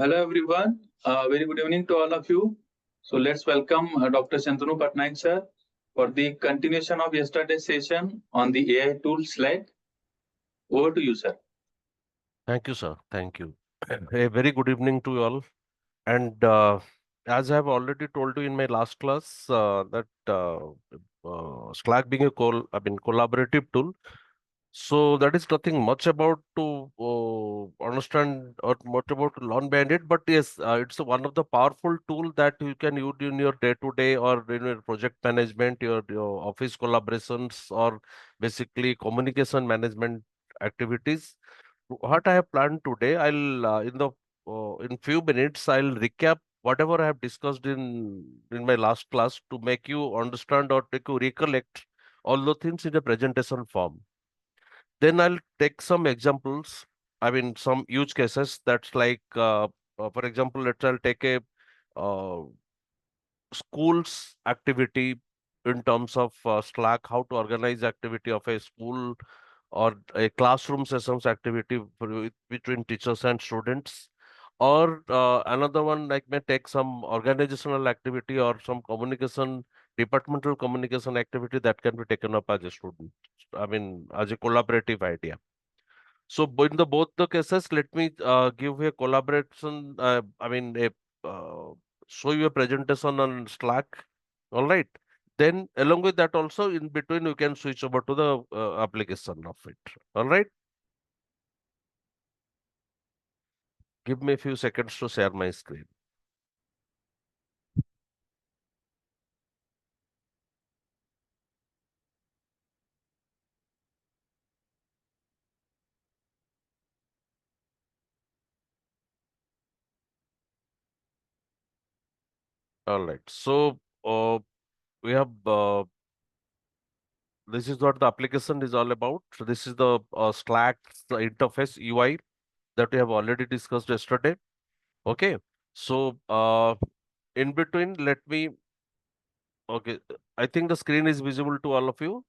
Hello everyone. Very good evening to all of you. So let's welcome Dr. Shantanu Patnaik sir for the continuation of yesterday's session on the AI tool slide. Over to you, sir. Thank you, sir. Thank you. A very good evening to you all. And as I have already told you in my last class, that Slack being collaborative tool. So that is nothing much about to understand or much about to learn behind it. But yes, it's one of the powerful tool that you can use in your day-to-day or in your project management, your office collaborations, or basically communication management activities. What I have planned today, I'll in few minutes I'll recap whatever I have discussed in my last class to make you understand or make you recollect all the things in a presentation form. Then I'll take some examples. I mean, some use cases. That's like, for example, I'll take a uh, school's activity in terms of Slack, how to organize activity of a school or a classroom sessions activity between teachers and students. Or another one like may take some organizational activity or some communication, departmental communication activity that can be taken up as a student. I mean, as a collaborative idea. So in the both the cases, let me give a collaboration. Uh, show you a presentation on Slack. All right. Then along with that also in between you can switch over to the application of it. All right. Give me a few seconds to share my screen. All right. So we have this is what the application is all about. So this is the Slack interface UI that we have already discussed yesterday. Okay. So in between, let me. Okay, I think the screen is visible to all of you.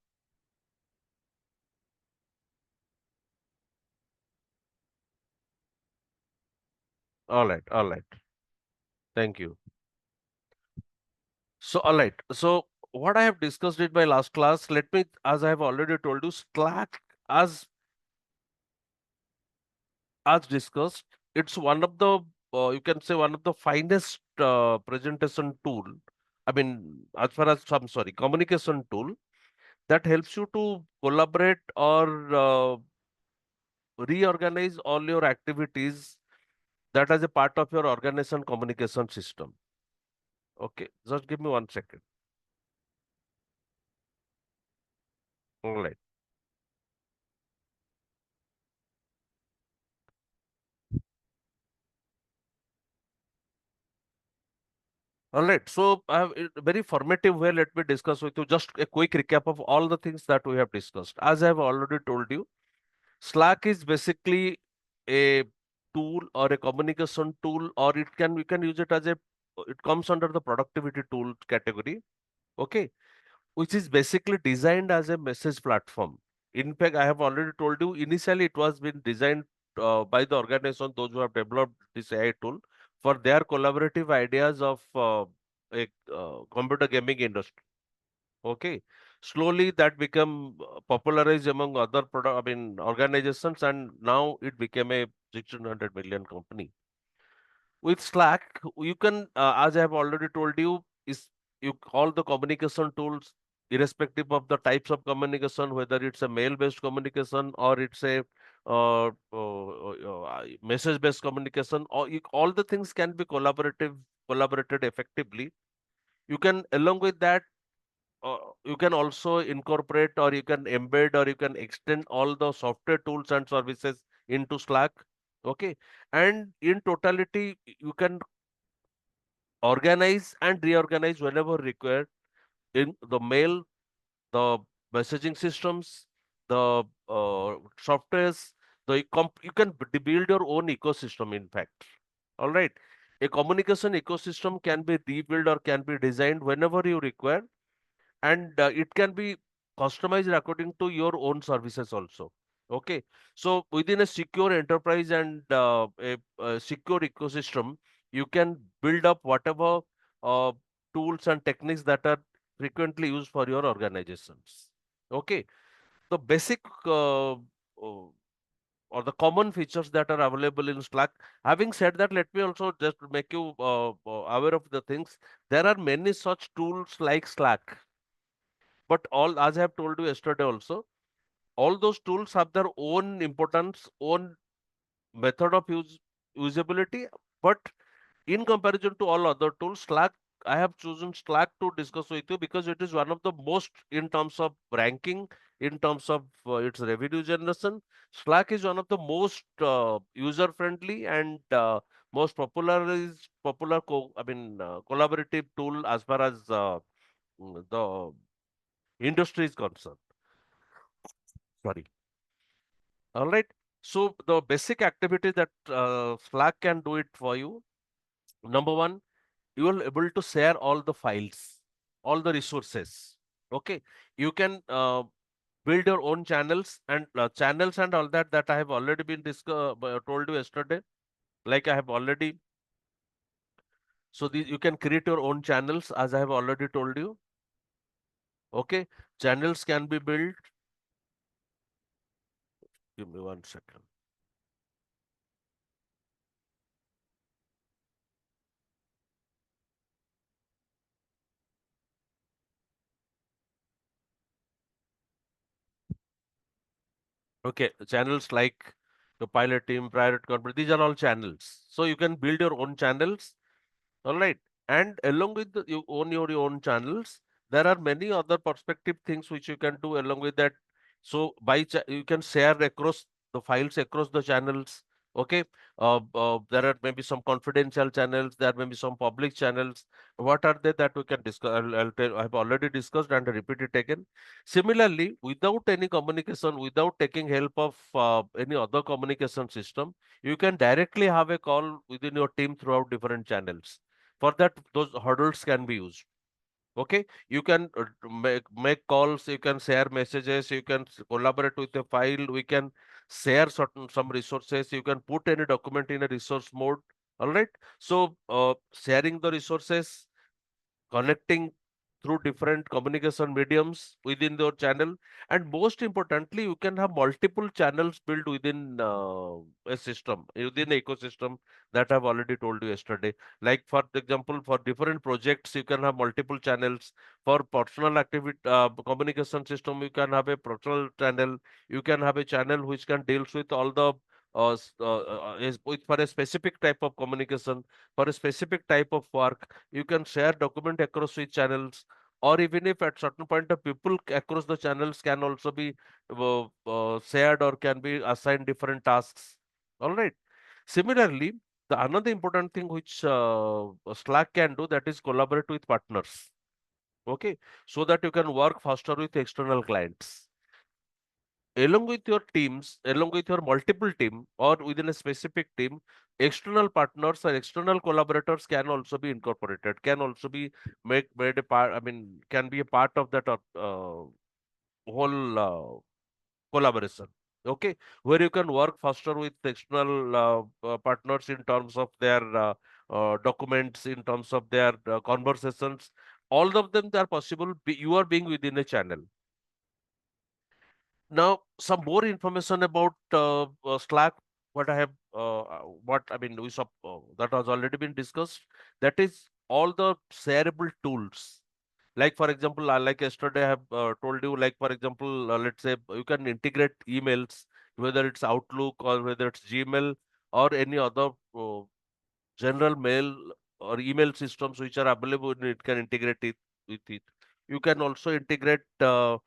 All right, all right. Thank you. So, all right. So, what I have discussed in my last class, let me, as I have already told you, Slack, as as discussed, it's one of the you can say one of the finest presentation tool. I mean, as far as I'm sorry, communication tool that helps you to collaborate or reorganize all your activities that as a part of your organization communication system. Okay, just give me 1 second. All right. All right. So I have a very formative way. Let me discuss with you just a quick recap of all the things that we have discussed. As I have already told you, Slack is basically a tool or a communication tool, or it can we can use it as a it comes under the productivity tool category. Okay, which is basically designed as a message platform. In fact, I have already told you initially it was been designed by the organization, those who have developed this AI tool for their collaborative ideas of a computer gaming industry. Okay, slowly that became popularized among other product, I mean, organizations, and now it became a 1,600 million company. With Slack, you can, as I have already told you, is you all the communication tools, irrespective of the types of communication, whether it's a mail-based communication or it's a message-based communication, or all the things can be collaborated effectively. You can, along with that, you can also incorporate or you can embed or you can extend all the software tools and services into Slack. Okay, and in totality, you can organize and reorganize whenever required in the mail, the messaging systems, the softwares, you can build your own ecosystem, in fact. All right. A communication ecosystem can be rebuilt or can be designed whenever you require, and it can be customized according to your own services also. Okay, so within a secure enterprise and a secure ecosystem, you can build up whatever uh, tools and techniques that are frequently used for your organizations. Okay, the basic or the common features that are available in Slack. Having said that, let me also just make you aware of the things. There are many such tools like Slack, but all, as I have told you yesterday also, all those tools have their own importance, own method of usability, but in comparison to all other tools, Slack, I have chosen Slack to discuss with you because it is one of the most in terms of ranking, in terms of its revenue generation. Slack is one of the most user friendly and most popular collaborative tool as far as the industry is concerned. Sorry. All right. So the basic activity that Slack can do it for you. Number one, you are able to share all the files, all the resources. Okay. You can build your own channels and all that I have already been told you yesterday. Like I have already. So you can create your own channels as I have already told you. Okay. Channels can be built. Give me 1 second. Okay, channels like the pilot team, private company, these are all channels. So you can build your own channels, all right. And along with you own your own channels, there are many other perspective things which you can do along with that. So you can share across the files across the channels. Okay, there are maybe some confidential channels. There may be some public channels. What are they that we can discuss? I'll tell. I've already discussed and repeat it again. Similarly, without any communication, without taking help of any other communication system, you can directly have a call within your team throughout different channels. For that, those hurdles can be used. Okay, you can make calls, you can share messages, you can collaborate with a file, we can share some resources, you can put any document in a resource mode. All right. So sharing the resources, connecting through different communication mediums within your channel, and most importantly, you can have multiple channels built within a system, within the ecosystem that I've already told you yesterday. Like for example, for different projects you can have multiple channels. For personal activity communication system, you can have a personal channel. You can have a channel which can deals with all the for a specific type of communication, for a specific type of work. You can share document across which channels, or even if at certain point of people across the channels can also be shared or can be assigned different tasks. All right. Similarly, the another important thing which Slack can do, that is collaborate with partners. Okay, so that you can work faster with external clients along with your teams, along with your multiple team or within a specific team. External partners or external collaborators can also be incorporated, can also be made a part, can be a part of that whole collaboration. Okay, where you can work faster with external partners in terms of their documents, in terms of their conversations. All of them, they are possible. You are being within a channel. Now, some more information about Slack. What I have, what I mean, we saw that has already been discussed. That is all the shareable tools. Like for example, like yesterday I have told you. Like for example, let's say you can integrate emails, whether it's Outlook or whether it's Gmail or any other general mail or email systems which are available, and it can integrate it with it. You can also integrate to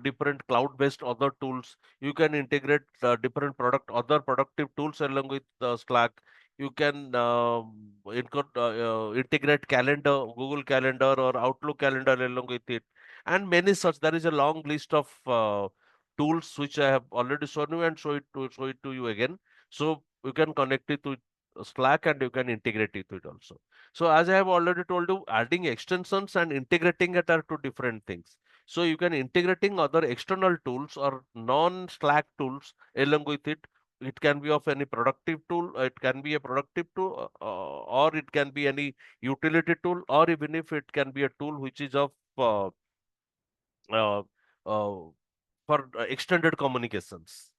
different cloud-based other tools. You can integrate other productive tools along with Slack. You can integrate calendar, Google Calendar or Outlook Calendar along with it, and many such. There is a long list of tools which I have already shown you and show it to you again. So you can connect it to Slack and you can integrate it with it also. So as I have already told you, adding extensions and integrating it are two different things. So you can integrating other external tools or non-Slack tools along with it. It can be of any productive tool, it can be a productive tool, or it can be any utility tool, or even if it can be a tool which is of uh, uh, for extended communications.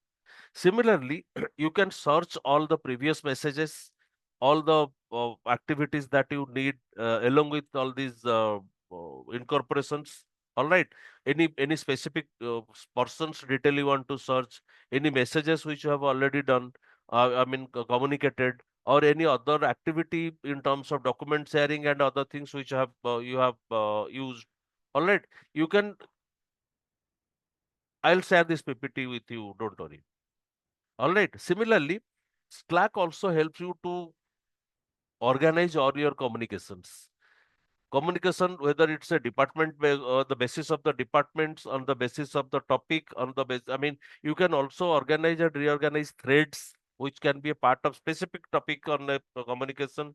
Similarly, you can search all the previous messages, all the activities that you need along with all these incorporations. All right. Any specific person's detail you want to search, any messages which you have already done, I mean communicated, or any other activity in terms of document sharing and other things which you have used. All right. You can. I'll share this PPT with you. Don't worry. All right. Similarly, Slack also helps you to organize all your communications. Communication, whether it's a the basis of the departments, on the basis of the topic, on the base, I mean, you can also organize and reorganize threads, which can be a part of specific topic on the communication,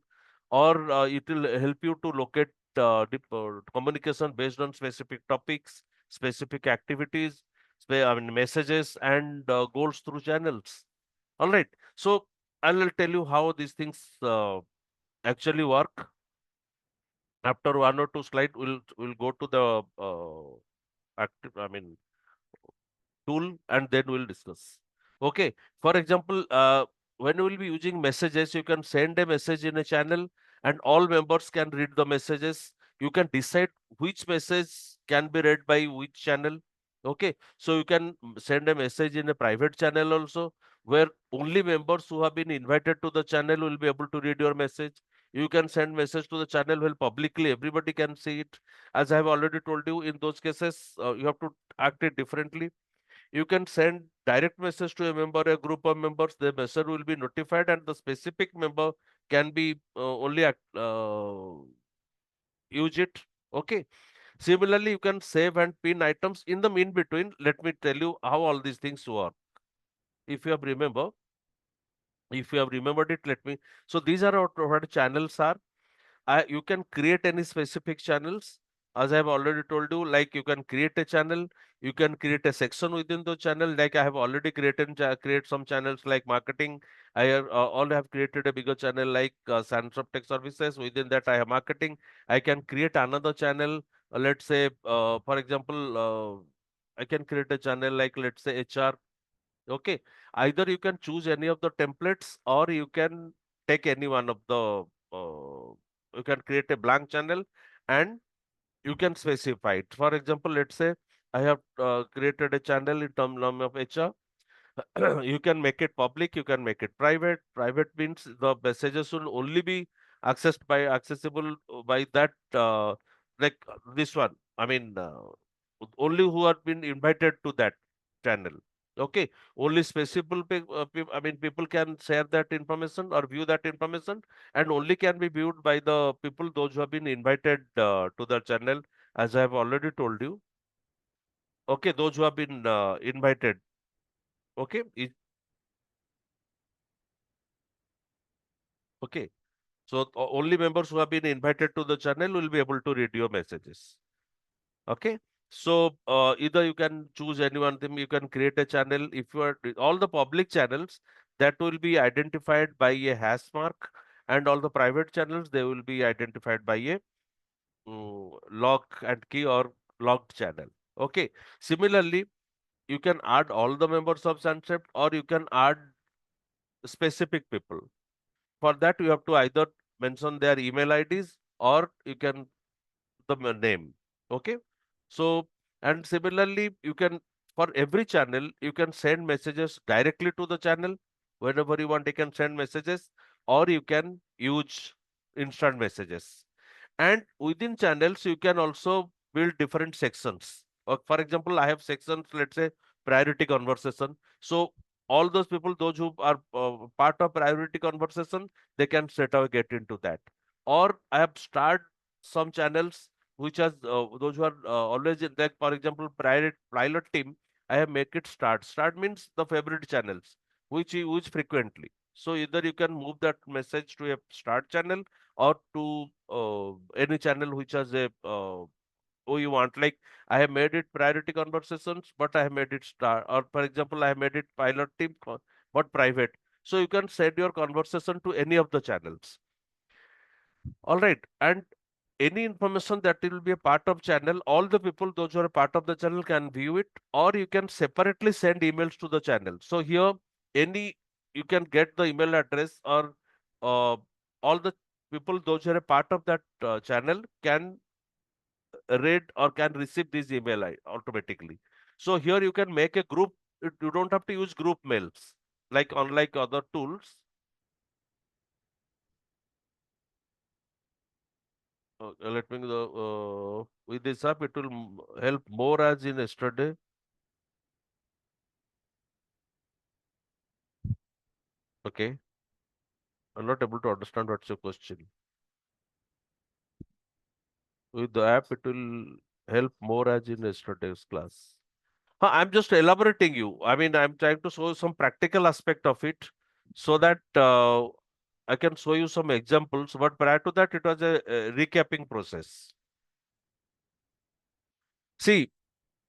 or it will help you to locate communication based on specific topics, specific activities, I mean, messages and goals through channels. All right. So I will tell you how these things actually work. After one or two slide, we'll go to the active, I mean, tool, and then we'll discuss. Okay. For example, when you will be using messages, you can send a message in a channel and all members can read the messages. You can decide which message can be read by which channel. Okay. So you can send a message in a private channel also, where only members who have been invited to the channel will be able to read your message. You can send message to the channel where publicly everybody can see it. As I have already told you, in those cases, you have to act it differently. You can send direct message to a member, a group of members, the message will be notified and the specific member can be only use it. Okay. Similarly, you can save and pin items in the mean between. Let me tell you how all these things work. If you have remember, if you have remembered it, let me. So these are what channels are. You can create any specific channels. As I have already told you, like you can create a channel, you can create a section within the channel. Like I have already create some channels like marketing. I have, all have created a bigger channel like Sands of Tech Services. Within that, I have marketing. I can create another channel. Let's say, for example, I can create a channel like let's say HR. Okay. Either you can choose any of the templates or you can take any one of the you can create a blank channel and you can specify it. For example, let's say I have created a channel in terms of HR. You can make it public, you can make it private. Private means the messages will only be accessible by that like this one. I mean, only who have been invited to that channel. Okay, only specific I mean people can share that information or view that information, and only can be viewed by the people those who have been invited to the channel, as I have already told you. Okay, those who have been invited. Okay, okay. So only members who have been invited to the channel will be able to read your messages. Okay. So either you can choose any one thing, you can create a channel. If you are all the public channels that will be identified by a hash mark, and all the private channels they will be identified by a lock and key or locked channel. Okay. Similarly, you can add all the members of Sunset or you can add specific people. For that, you have to either mention their email IDs or you can the name. Okay. So, and similarly, you can, for every channel, you can send messages directly to the channel. Whenever you want, you can send messages or you can use instant messages. And within channels, you can also build different sections. For example, I have sections, let's say priority conversation. So all those people, those who are part of priority conversation, they can straight away get into that. Or I have started some channels which are those who are always in that, for example, pilot team, I have make it start. Start means the favorite channels, which you use frequently. So either you can move that message to a start channel or to any channel which has a you want. Like I have made it priority conversations, but I have made it star. Or for example, I have made it pilot team, but private. So you can send your conversation to any of the channels. All right. And any information that will be a part of channel, all the people, those who are a part of the channel can view it, or you can separately send emails to the channel. So here, you can get the email address, or all the people, those who are a part of that channel can read or can receive this email automatically. So here you can make a group. You don't have to use group mails like unlike other tools. Let me with this app it will help more as in yesterday. Okay, I'm not able to understand what's your question. With the app it will help more as in yesterday's class. I'm just elaborating you. I mean, I'm trying to show some practical aspect of it so that I can show you some examples. But prior to that, it was a recapping process. See,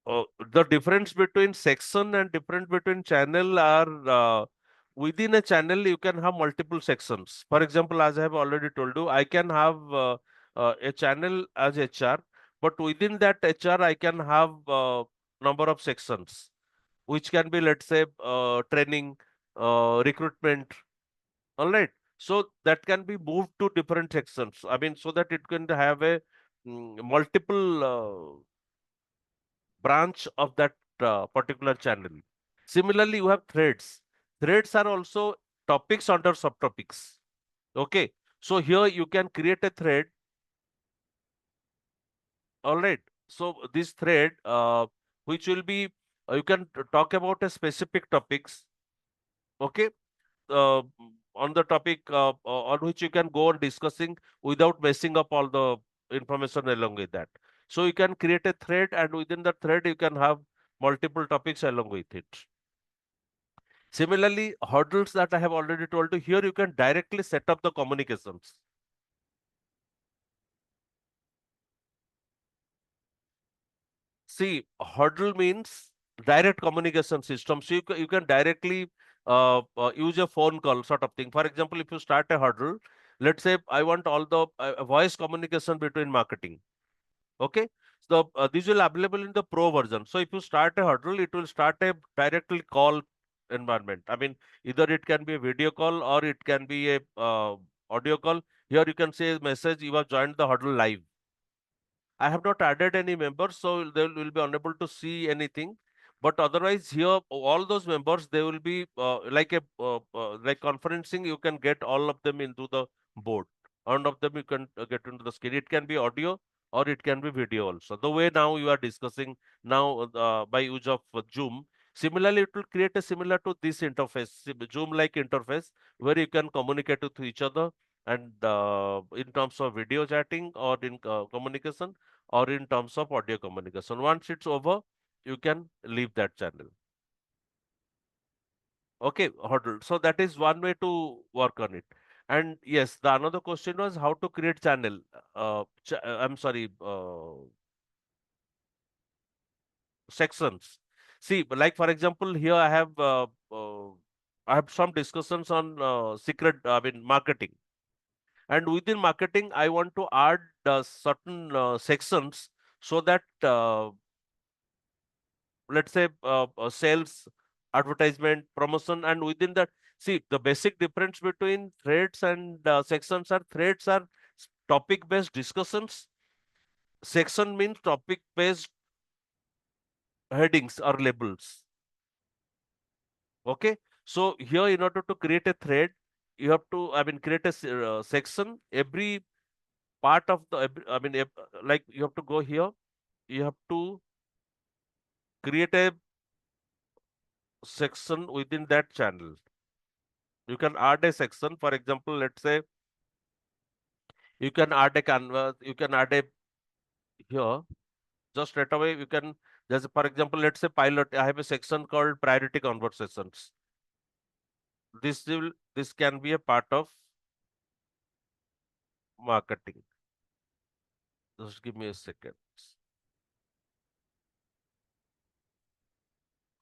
the difference between section and difference between channel are within a channel you can have multiple sections. For example, as I have already told you, I can have a channel as HR, but within that HR I can have number of sections, which can be, let's say, training, recruitment. All right. So that can be moved to different sections. I mean, so that it can have a multiple branch of that particular channel. Similarly, you have threads. Threads are also topics under subtopics. Okay. So here you can create a thread. All right. So this thread, which will be, you can talk about a specific topics. Okay. uh, on the topic on which you can go on discussing without messing up all the information along with that. So you can create a thread, and within the thread you can have multiple topics along with it. Similarly, hurdles that I have already told you, here you can directly set up the communications. See, hurdle means direct communication system. So you can directly use a phone call sort of thing. For example, if you start a hurdle, let's say I want all the voice communication between marketing. Okay. So this will available in the pro version. So if you start a hurdle, it will start a directly call environment. I mean, either it can be a video call or it can be a audio call. Here you can say message, you have joined the hurdle live. I have not added any members, so they will be unable to see anything. But otherwise, here all those members they will be like a like conferencing. You can get all of them into the board. All of them you can get into the screen. It can be audio or it can be video also. The way now you are discussing now by use of Zoom. Similarly, it will create a similar to this interface, Zoom-like interface, where you can communicate with each other and in terms of video chatting or in communication or in terms of audio communication. Once it's over, you can leave that channel. Okay, huddle. So that is one way to work on it. And yes, the another question was how to create channel. I'm sorry, sections. See, like for example, here I have some discussions on secret, I mean, marketing. And within marketing, I want to add certain sections so that let's say sales, advertisement, promotion, and within that, see the basic difference between threads and sections are threads are topic based discussions. Section means topic based headings or labels. Okay. So here in order to create a thread, you have to, I mean, create a section. Every part of the, I mean, like you have to go here, you have to create a section within that channel. You can add a section. For example, let's say you can add a canvas, you can add a here, just straight away you can just, for example, let's say pilot, I have a section called priority conversations. This can be a part of marketing. Just give me a second.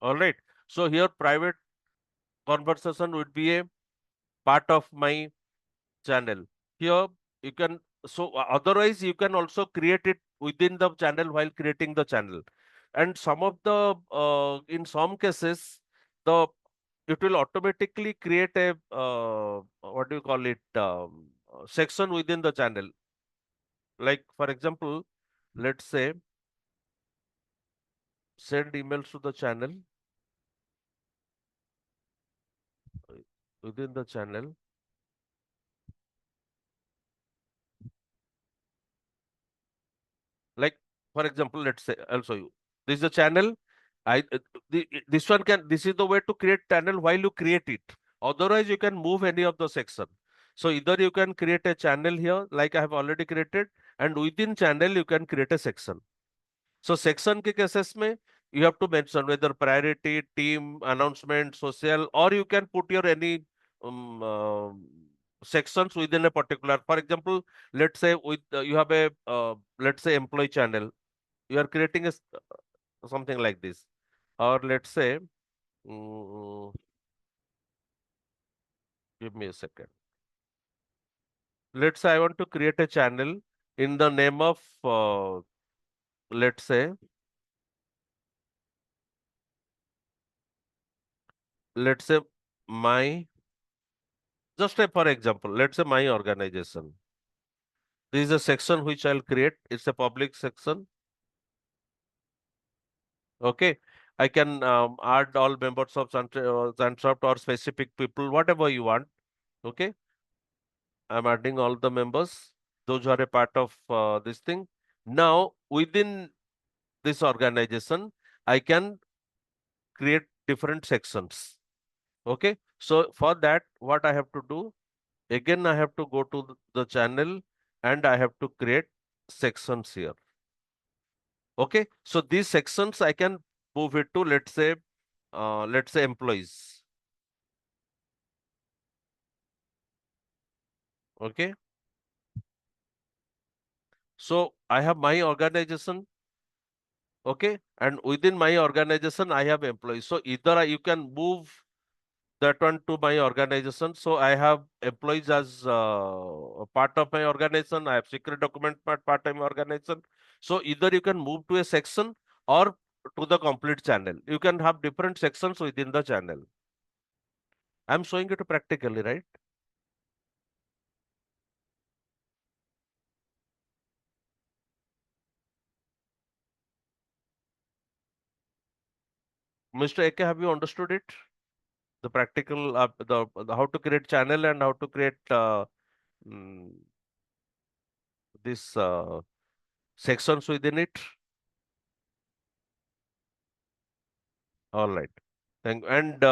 All right. So here private conversation would be a part of my channel. Here you can, so otherwise you can also create it within the channel while creating the channel. And some of the, in some cases, the it will automatically create a, what do you call it, section within the channel. Like for example, let's say send emails to the channel, within the channel. Like for example, let's say I'll show you. This is the channel. This one can, this is the way to create channel while you create it. Otherwise, you can move any of the section. So either you can create a channel here, like I have already created, and within channel you can create a section. So section के cases में you have to mention whether priority, team, announcement, social, or you can put your any sections within a particular. For example, let's say with you have a let's say employee channel. You are creating a something like this, or let's say, mm, give me a second. Let's say I want to create a channel in the name of let's say, let's say my, just a, for example, let's say my organization. This is a section which I'll create. It's a public section. Okay. I can add all members of Sunsoft or specific people, whatever you want. Okay. I'm adding all the members. Those are a part of this thing. Now, within this organization, I can create different sections. Okay. So for that, what I have to do, again, I have to go to the channel and I have to create sections here. Okay. So these sections I can move it to, let's say employees. Okay. So I have my organization. Okay. And within my organization, I have employees. So either you can move that one to my organization. So I have employees as a part of my organization. I have secret document part of my organization. So either you can move to a section or to the complete channel. You can have different sections within the channel. I'm showing it practically, right? Mr. AK, have you understood it? The practical, the how to create channel and how to create mm, this sections within it. All right. Thank. And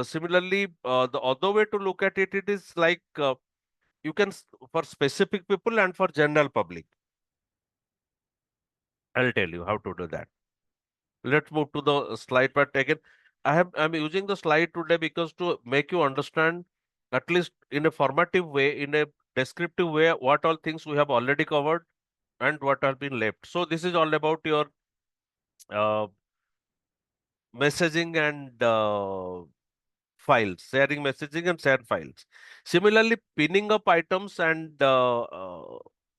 similarly, the other way to look at it, it is like you can for specific people and for general public. I'll tell you how to do that. Let's move to the slide. But again, I'm using the slide today because to make you understand, at least in a formative way, in a descriptive way, what all things we have already covered and what have been left. So this is all about your uh, messaging and files, sharing messaging and share files. Similarly, pinning up items and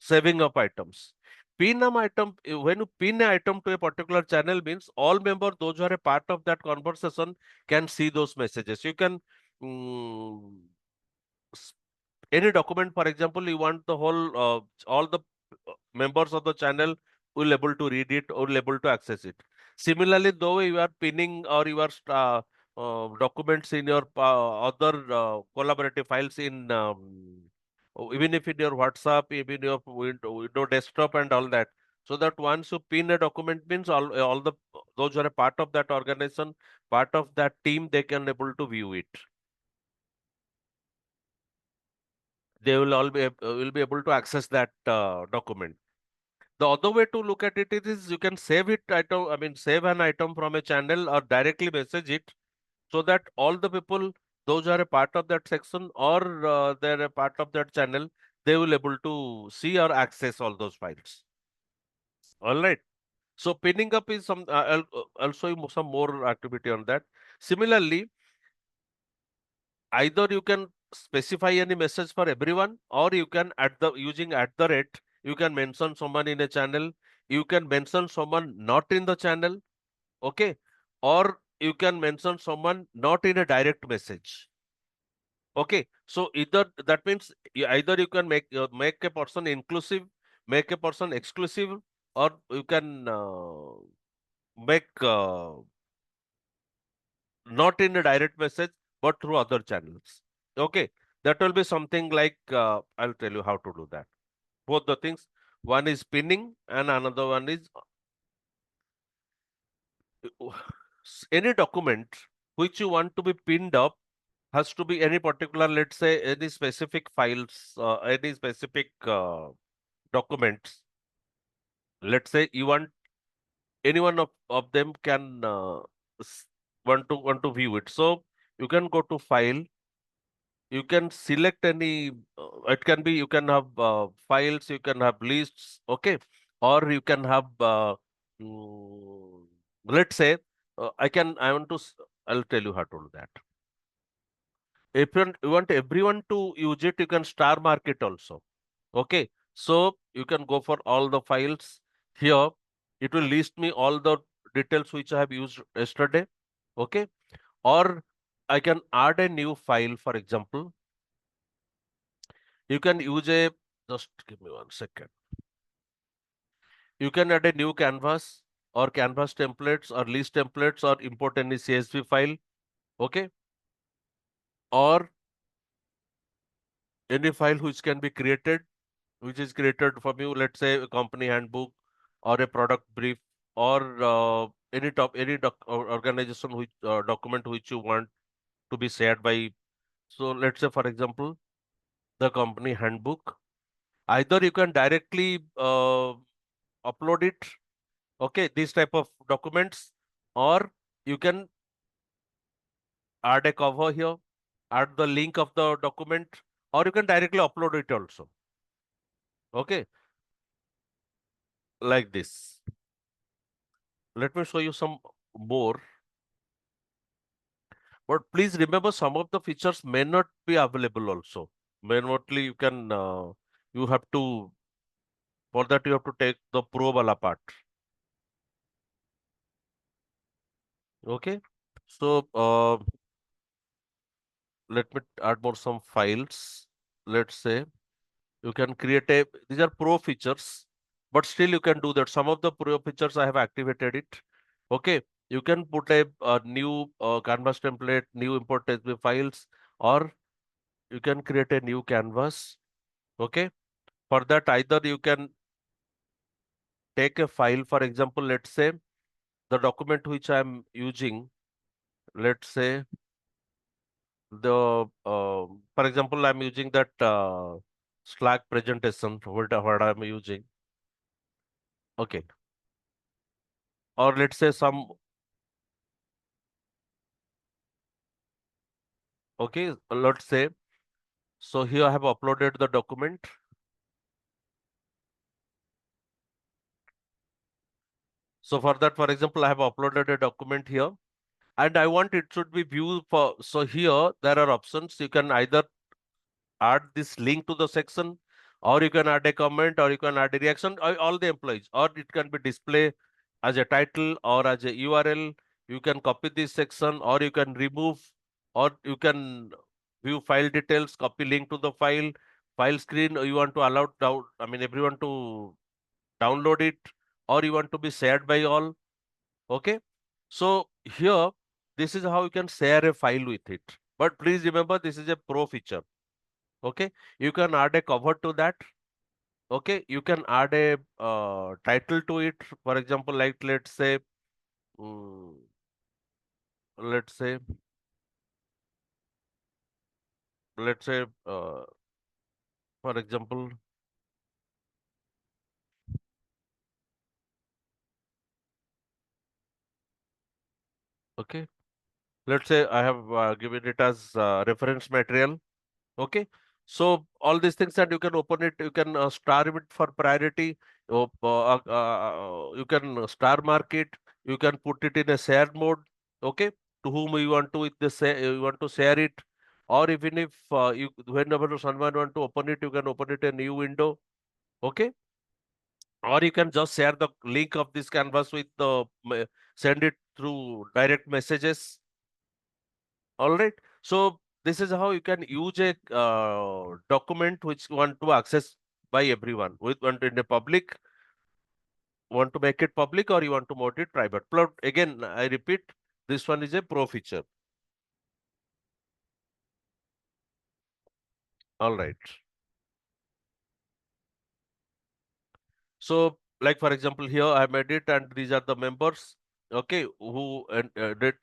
saving up items. Pin an item, when you pin an item to a particular channel means all members, those who are a part of that conversation can see those messages. You can, mm, any document, for example, you want the whole, all the members of the channel will able to read it or will able to access it. Similarly, though you are pinning or you are documents in your other collaborative files in even if in your WhatsApp, even your window desktop and all that. So that once you pin a document means all the those who are a part of that organization, part of that team, they can able to view it. They will all be will be able to access that document. The other way to look at it is you can save it item, I mean save an item from a channel or directly message it so that all the people, those are a part of that section or they're a part of that channel, they will able to see or access all those files. All right. So pinning up is some, I'll show you some more activity on that. Similarly, either you can specify any message for everyone, or you can using @ you can mention someone in a channel, you can mention someone not in the channel, okay, or you can mention someone not in a direct message. Okay, so either that means either you can make a person inclusive, make a person exclusive, or you can make not in a direct message but through other channels. Okay, that will be something like I'll tell you how to do that. Both the things. One is pinning and another one is any document which you want to be pinned up has to be any particular, let's say, any specific files, any specific documents. Let's say you want any one of them can want to view it. So you can go to file, you can select any, it can be, you can have files, you can have lists, okay, or you can have, mm, let's say, I want to, I'll tell you how to do that. If you want everyone to use it, you can star mark it also. Okay, so you can go for all the files here. It will list me all the details which I have used yesterday. Okay, or I can add a new file. For example, you can use a, just give me 1 second. You can add a new canvas or canvas templates or list templates or import any CSV file. Okay, or any file which can be created, which is created from you, let's say a company handbook or a product brief, or any organization which document which you want to be shared by. So let's say, for example, the company handbook. Either you can directly upload it, okay, this type of documents, or you can add a cover here, add the link of the document, or you can directly upload it also. Okay, like this. Let me show you some more. But please remember, some of the features may not be available also. Manually, you have to, for that you have to take the pro wala part. Okay. So, let me add more some files. Let's say you can create a, these are pro features, but still you can do that. Some of the pro features I have activated it. Okay. You can put a new canvas template, new import TSV files, or you can create a new canvas. Okay. For that, either you can take a file, for example, let's say the document which I'm using, let's say for example, I'm using that Slack presentation, what I'm using. Okay. Or let's say okay, let's say, so here I have uploaded the document. So for that, for example, I have uploaded a document here and I want it should be viewed for, so here there are options. You can either add this link to the section, or you can add a comment, or you can add a reaction, all the employees, or it can be display as a title or as a URL. You can copy this section, or you can remove, or you can view file details, copy link to the file screen. You want to allow down, I mean, everyone to download it, or you want to be shared by all. Okay. So here, this is how you can share a file with it. But please remember, this is a pro feature. Okay, you can add a cover to that. Okay, you can add a title to it. For example, like mm, let's say, let's say, for example, okay, let's say I have given it as reference material. Okay, so all these things, and you can open it, you can star it for priority. You can star mark it. You can put it in a shared mode. Okay, to whom you want to you want to share it, or even if you whenever someone want to open it, you can open it a new window. Okay, or you can just share the link of this canvas with the send it through direct messages. All right. So this is how you can use a document which want to access by everyone. With want in the public, want to make it public, or you want to make it private. But again, I repeat, this one is a pro feature. All right. So, like for example, here I made it, and these are the members. Okay, who and did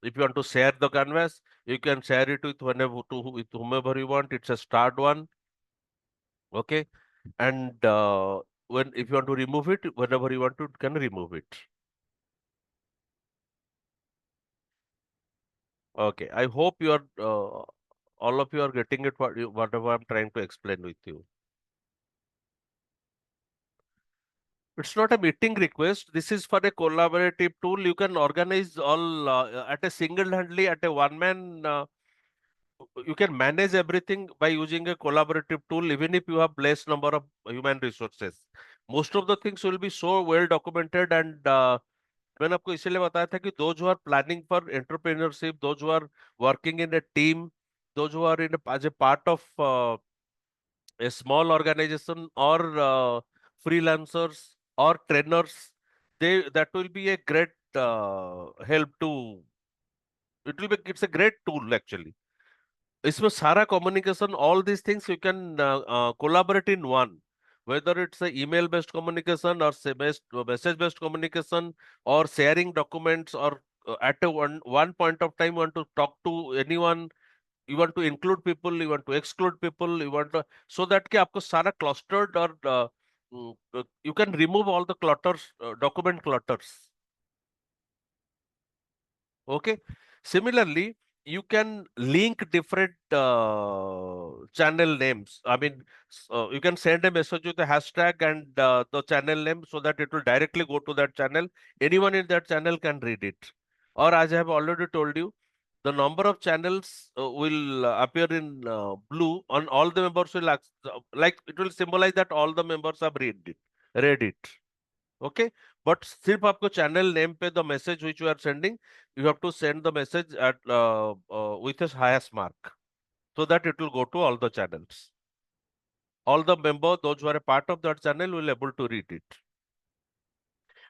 if you want to share the canvas, you can share it with with whomever you want. It's a start one. Okay, and when if you want to remove it, whenever you want to, can remove it. Okay, I hope you are all of you are getting it whatever I'm trying to explain with you. It's not a meeting request. This is for a collaborative tool. You can organize all at a single-handedly at a one-man. You can manage everything by using a collaborative tool, even if you have less number of human resources. Most of the things will be so well documented, and मैंने आपको इसीलिए बताया था कि those who are planning for entrepreneurship, those who are working in a team, those who are in as a part of a small organization, or freelancers or trainers, that will be a great help to. It's a great tool actually. इसमें सारा communication, all these things you can collaborate in one. Whether it's a email based communication, or say message based communication, or sharing documents, or at a one point of time you want to talk to anyone, you want to include people, you want to exclude people, you want to, so that कि आपको सारा clustered, or you can remove all the clutters, document clutters. Okay. Similarly, you can link different channel names. I mean, you can send a message with a hashtag and the channel name, so that it will directly go to that channel. Anyone in that channel can read it. Or as I have already told you, the number of channels will appear in blue, on all the members will like it will symbolize that all the members have read it. Read it. Okay, but सिर्फ आपको channel name पे the message which you are sending, you have to send the message at with a highest mark, so that it will go to all the channels. All the members, those who are a part of that channel, will able to read it.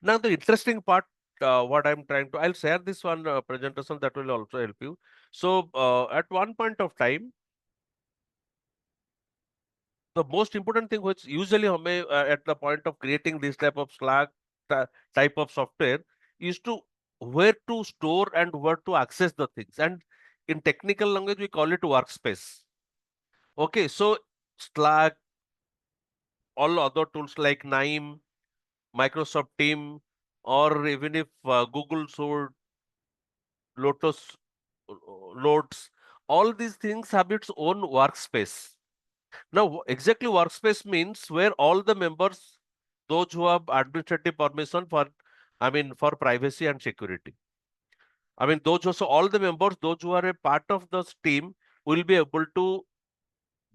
Now the interesting part, what I'm trying to, I'll share this one presentation that will also help you. So at one point of time, the most important thing which usually हमें at the point of creating this type of Slack type of software is to where to store and where to access the things. And in technical language, we call it workspace. Okay, so Slack, all other tools like Nime, Microsoft Team, or even if Google Sword, Lotus Notes, all these things have its own workspace. Now, exactly workspace means where all the members, those who have administrative permission for, I mean, for privacy and security. I mean, those also, all the members, those who are a part of the team, will be able to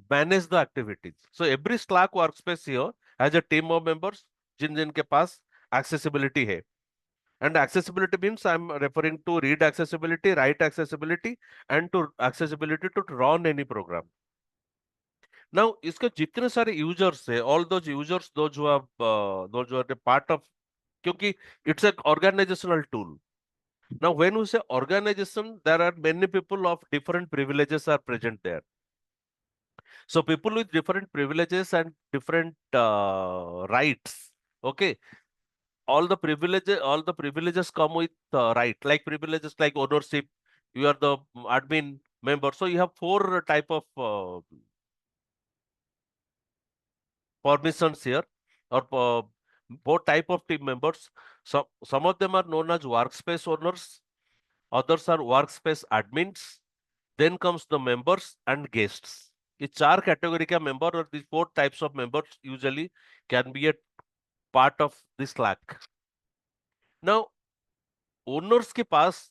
manage the activities. So every Slack workspace here has a team of members, जिनके पास accessibility है. And accessibility means I'm referring to read accessibility, write accessibility, and to accessibility to run any program. Now, इसके जितने सारे users है, all those users, those who are a part of, क्योंकि it's an organizational tool. Now, when we say organization, there are many people of different privileges are present there. So people with different privileges and different rights. Okay, all the privileges come with right, like privileges like ownership. You are the admin member, so you have four type of permissions here, or both type of team members. So some of them are known as workspace owners, others are workspace admins, then comes the members and guests. ये चार category का member, और these four types of members usually can be a part of the Slack. Now, owners के पास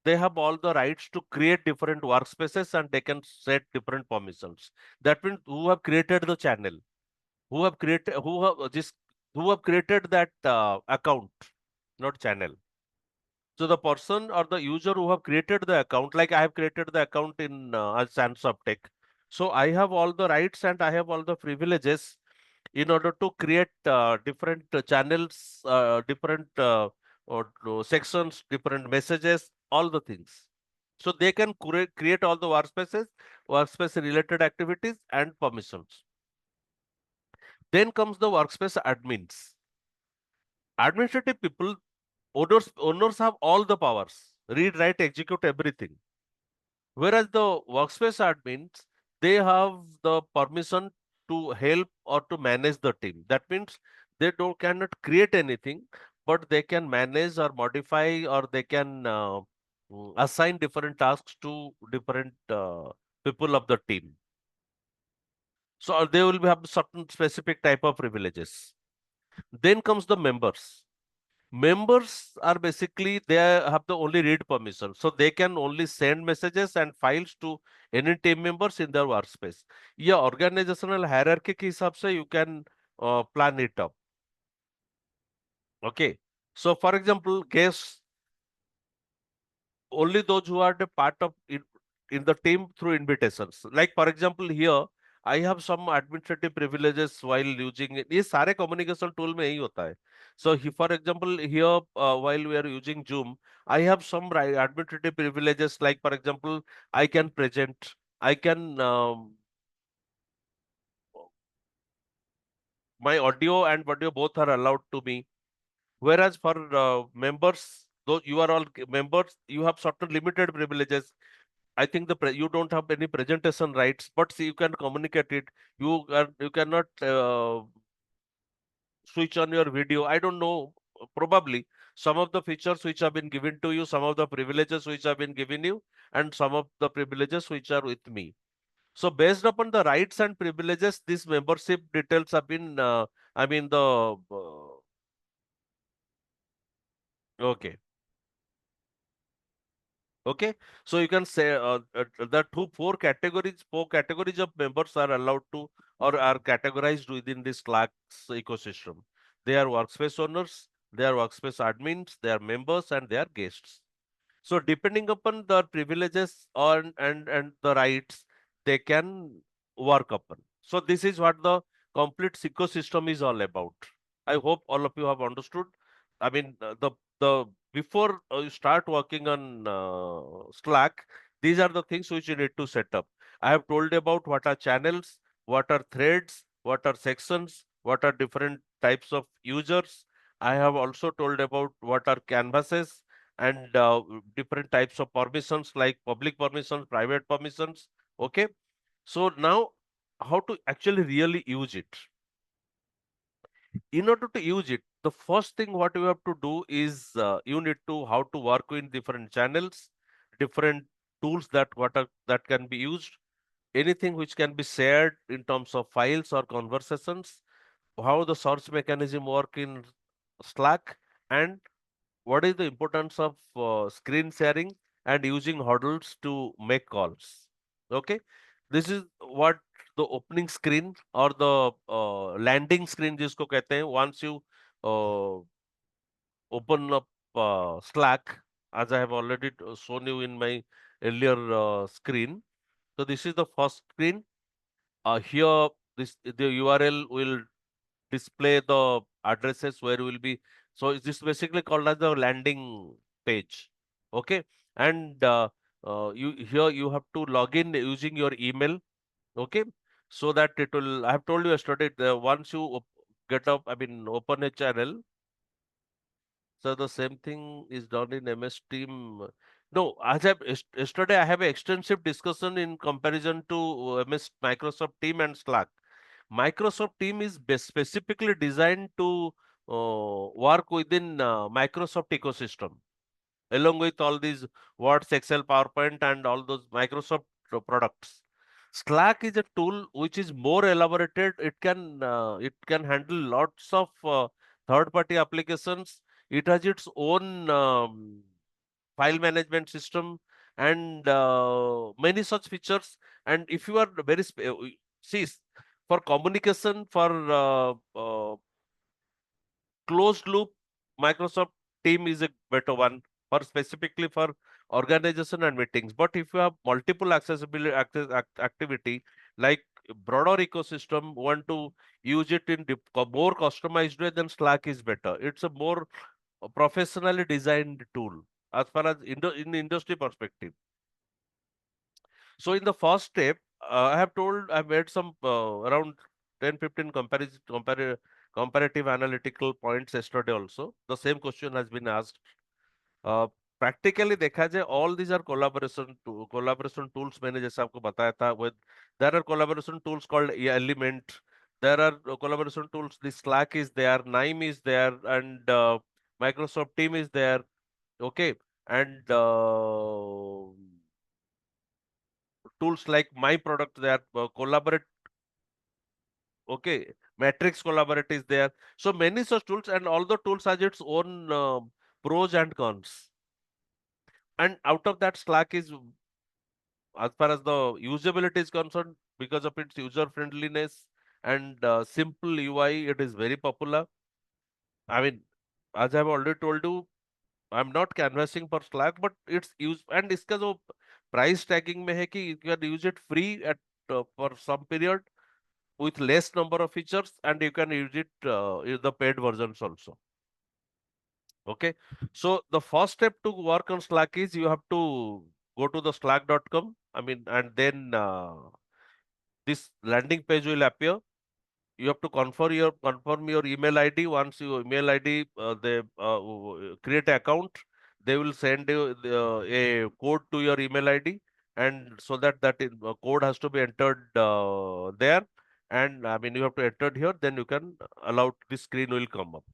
they have all the rights to create different workspaces and they can set different permissions. That means who have created the channel, who have created who have created that account, not channel. So the person or the user who have created the account, like I have created the account in Sansoftech. So I have all the rights and I have all the privileges in order to create different channels, different sections, different messages, all the things. So they can create all the workspaces, workspace related activities and permissions. Then comes the workspace admins. Administrative people, owners have all the powers, read, write, execute everything. Whereas the workspace admins, they have the permission to help or to manage the team. That means they cannot create anything, but they can manage or modify or they can assign different tasks to different people of the team. So they will have certain specific type of privileges. Then comes the members. Members are basically they have the only read permission, so they can only send messages and files to any team members in their workspace. Yeah, organizational hierarchy के हिसाब से you can plan it up. Okay, so for example, guests, only those who are the part of in the team through invitations. Like for example, here I have some administrative privileges while using it. ये सारे communication tool में यही होता है. So for example, here while we are using Zoom, I have some administrative privileges. Like for example, I can present, I can my audio and video both are allowed to me. Whereas for members, though you are all members, you have certain limited privileges. I think you don't have any presentation rights, but see, you can communicate it. You cannot switch on your video. I don't know. Probably some of the features which have been given to you, some of the privileges which have been given you, and some of the privileges which are with me. So based upon the rights and privileges, these membership details have been. I mean the. Okay. Okay, so you can say the four categories of members are allowed to or are categorized within this Slack's ecosystem. They are workspace owners, they are workspace admins, they are members, and they are guests. So depending upon the privileges and the rights, they can work upon. So this is what the complete ecosystem is all about. I hope all of you have understood. I mean, the before you start working on Slack, these are the things which you need to set up. I have told you about what are channels, what are threads, what are sections, what are different types of users. I have also told about what are canvases and different types of permissions like public permissions, private permissions. Okay. So now how to actually really use it? In order to use it, the first thing what you have to do is you need to how to work in different channels, different tools that can be used, anything which can be shared in terms of files or conversations, how the search mechanism work in Slack, and what is the importance of screen sharing and using huddles to make calls. Okay, this is what the opening screen or the landing screen जिसको कहते हैं. Once you uh, open up Slack, as I have already shown you in my earlier screen. So this is the first screen. Here the URL will display the addresses where will be. So this is basically called as the landing page. Okay, and you here you have to log in using your email. Okay, so that it will. I have told you yesterday. Once you get up, I mean, open a channel. So the same thing is done in MS Team. No, as I yesterday I have an extensive discussion in comparison to MS Microsoft Team and Slack. Microsoft Team is specifically designed to work within Microsoft ecosystem, along with all these Word, Excel, PowerPoint, and all those Microsoft products. Slack is a tool which is more elaborated. It can handle lots of third-party applications. It has its own file management system and many such features. And if you are see, for communication, for closed loop, Microsoft Team is a better one for specifically for organization and meetings. But if you have multiple accessibility activity like broader ecosystem, want to use it in more customized way, then Slack is better. It's a more professionally designed tool as far as in the industry perspective. So in the first step, I made some around 10-15 comparative analytical points yesterday also. The same question has been asked. Uh, Practically देखा जाए, all these are collaboration tools मैंने जैसे आपको बताया था. With there are collaboration tools called Element. There are collaboration tools. The Slack is there, Nime is there, and Microsoft Team is there. Okay, and tools like my product, they are collaborate. Okay, Matrix Collaborate is there. So many such tools, and all the tools has its own pros and cons. And out of that, Slack is, as far as the usability is concerned, because of its user friendliness and simple UI, it is very popular. I mean, as I've already told you, I'm not canvassing for Slack, but it's used, and इसका जो price tagging में है कि you can use it free at for some period with less number of features, and you can use it in the paid versions also. Okay, so the first step to work on Slack is you have to go to the slack.com. I mean, and then this landing page will appear. You have to confirm your email ID. Once your email ID, they create an account, they will send you a code to your email ID, and so that code has to be entered there. And I mean, you have to enter it here, then you can allow this screen will come up.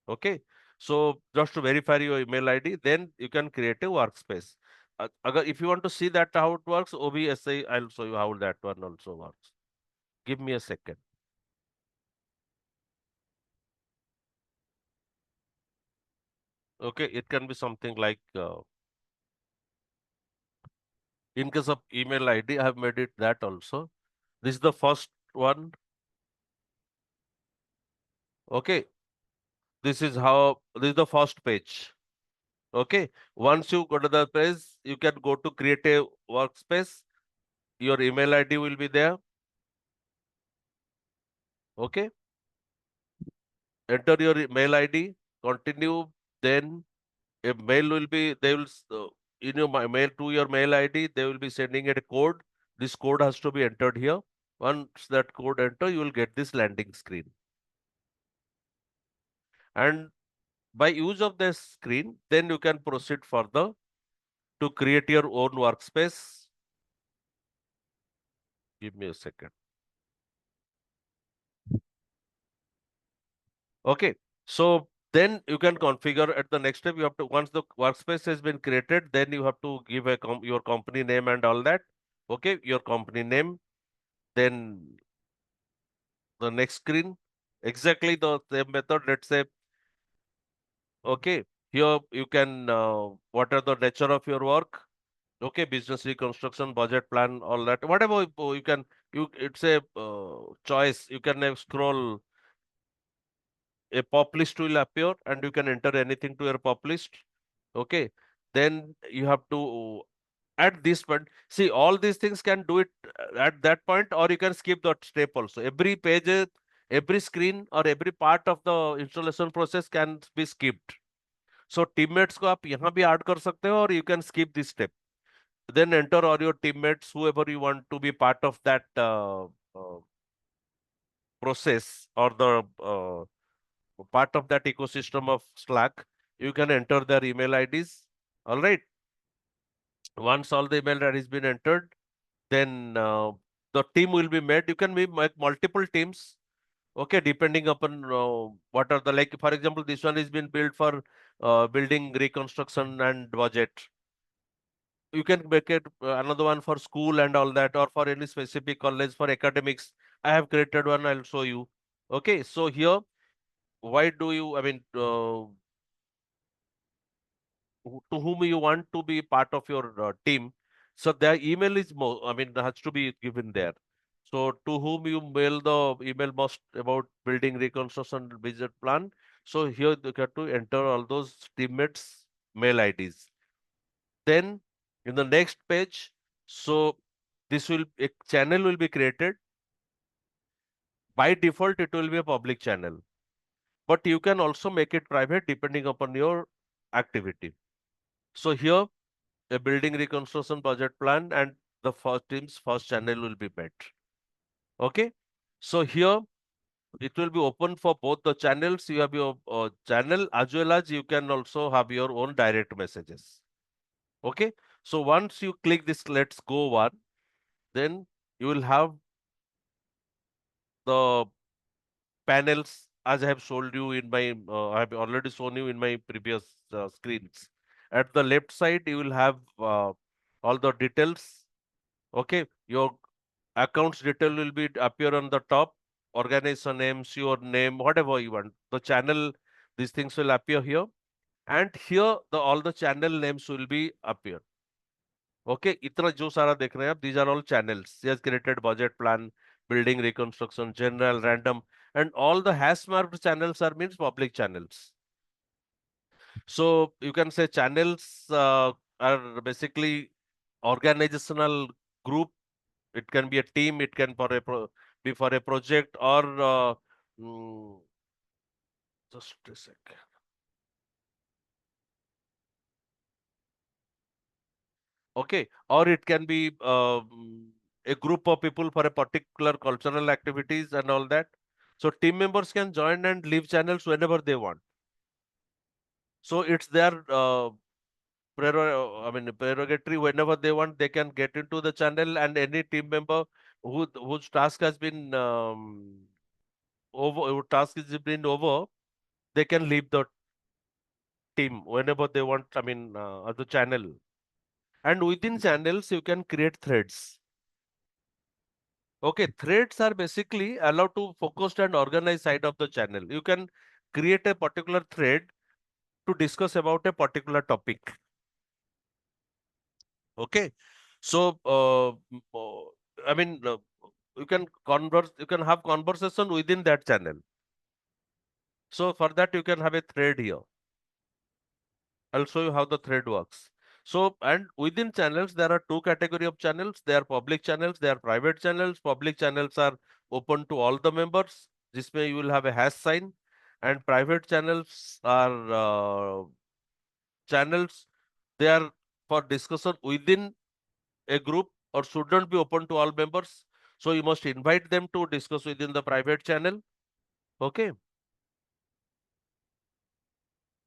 Okay, so just to verify your email ID, then you can create a workspace. If you want to see that how it works, OBSI, I'll show you how that one also works. Give me a second. Okay, it can be something like in case of email ID, I have made it that also. This is the first one. Okay, this is the first page. Okay, once you go to the page, you can go to create a workspace. Your email ID will be there. Okay, enter your email ID, continue, then a mail will be, in your mail to your mail ID, they will be sending a code. This code has to be entered here. Once that code enter, you will get this landing screen. And by use of this screen, then you can proceed further to create your own workspace. Give me a second. Okay, so then you can configure at the next step. You have to, once the workspace has been created, then you have to give your company name and all that. Okay, your company name, then the next screen, exactly the same method. Let's say, okay, here you can, what are the nature of your work? Okay, business reconstruction, budget plan, all that, whatever you can, it's a choice. You can scroll, a pop list will appear, and you can enter anything to your pop list. Okay, then you have to, at this point, see, all these things can do it at that point, or you can skip that step also. Every page, every screen, or every part of the installation process can be skipped. So teammates को आप यहाँ भी add कर सकते हो, or you can skip this step. Then enter all your teammates, whoever you want to be part of that process, or the part of that ecosystem of Slack. You can enter their email IDs. All right. Once all the email ID has been entered, then the team will be made. You can make multiple teams. Okay, depending upon what are the, like, for example, this one is been built for building reconstruction and budget. you can make it another one for school and all that, or for any specific college for academics. I have created one, I'll show you. Okay, so here, why do you, I mean, to whom you want to be part of your team. So their email is more, I mean, has to be given there. So to whom you mail the email most about building reconstruction visit plan. So here you have to enter all those teammates' mail IDs. Then in the next page, so this will a channel will be created. By default, it will be a public channel, but you can also make it private depending upon your activity. So here a building reconstruction budget plan and the first team's first channel will be met. Okay. So here it will be open for both the channels. You have your channel as well as you can also have your own direct messages. Okay. So once you click this let's go one, then you will have the panels as I have showed you in my, I have already shown you in my previous screens. At the left side, you will have all the details. Okay, your accounts detail will be appear on the top, organization names, your name, whatever you want. The channel, these things will appear here. And here the all the channel names will be appear. Okay, इतना जो सारा देख रहे हैं आप, these are all channels. He has created budget plan, building reconstruction, general, random, and all the hash marked channels are means public channels. So you can say channels are basically organizational group. It can be a team, it can for a be for a project or mm, just a sec. Okay, or it can be a group of people for a particular cultural activities and all that. So team members can join and leave channels whenever they want. So it's their I mean, prerogative. Whenever they want, they can get into the channel, and any team member whose task has been whose task has been over, they can leave the team whenever they want. I mean, the channel. And within channels, you can create threads. Okay, threads are basically allowed to focus and organize side of the channel. You can create a particular thread to discuss about a particular topic. Okay, so I mean, you can converse, you can have conversation within that channel. So for that, you can have a thread here. I'll show you how the thread works. So, and within channels, there are two category of channels. They are public channels, they are private channels. Public channels are open to all the members. This way you will have a hash sign. And private channels are channels, they are for discussion within a group or shouldn't be open to all members. So you must invite them to discuss within the private channel. Okay.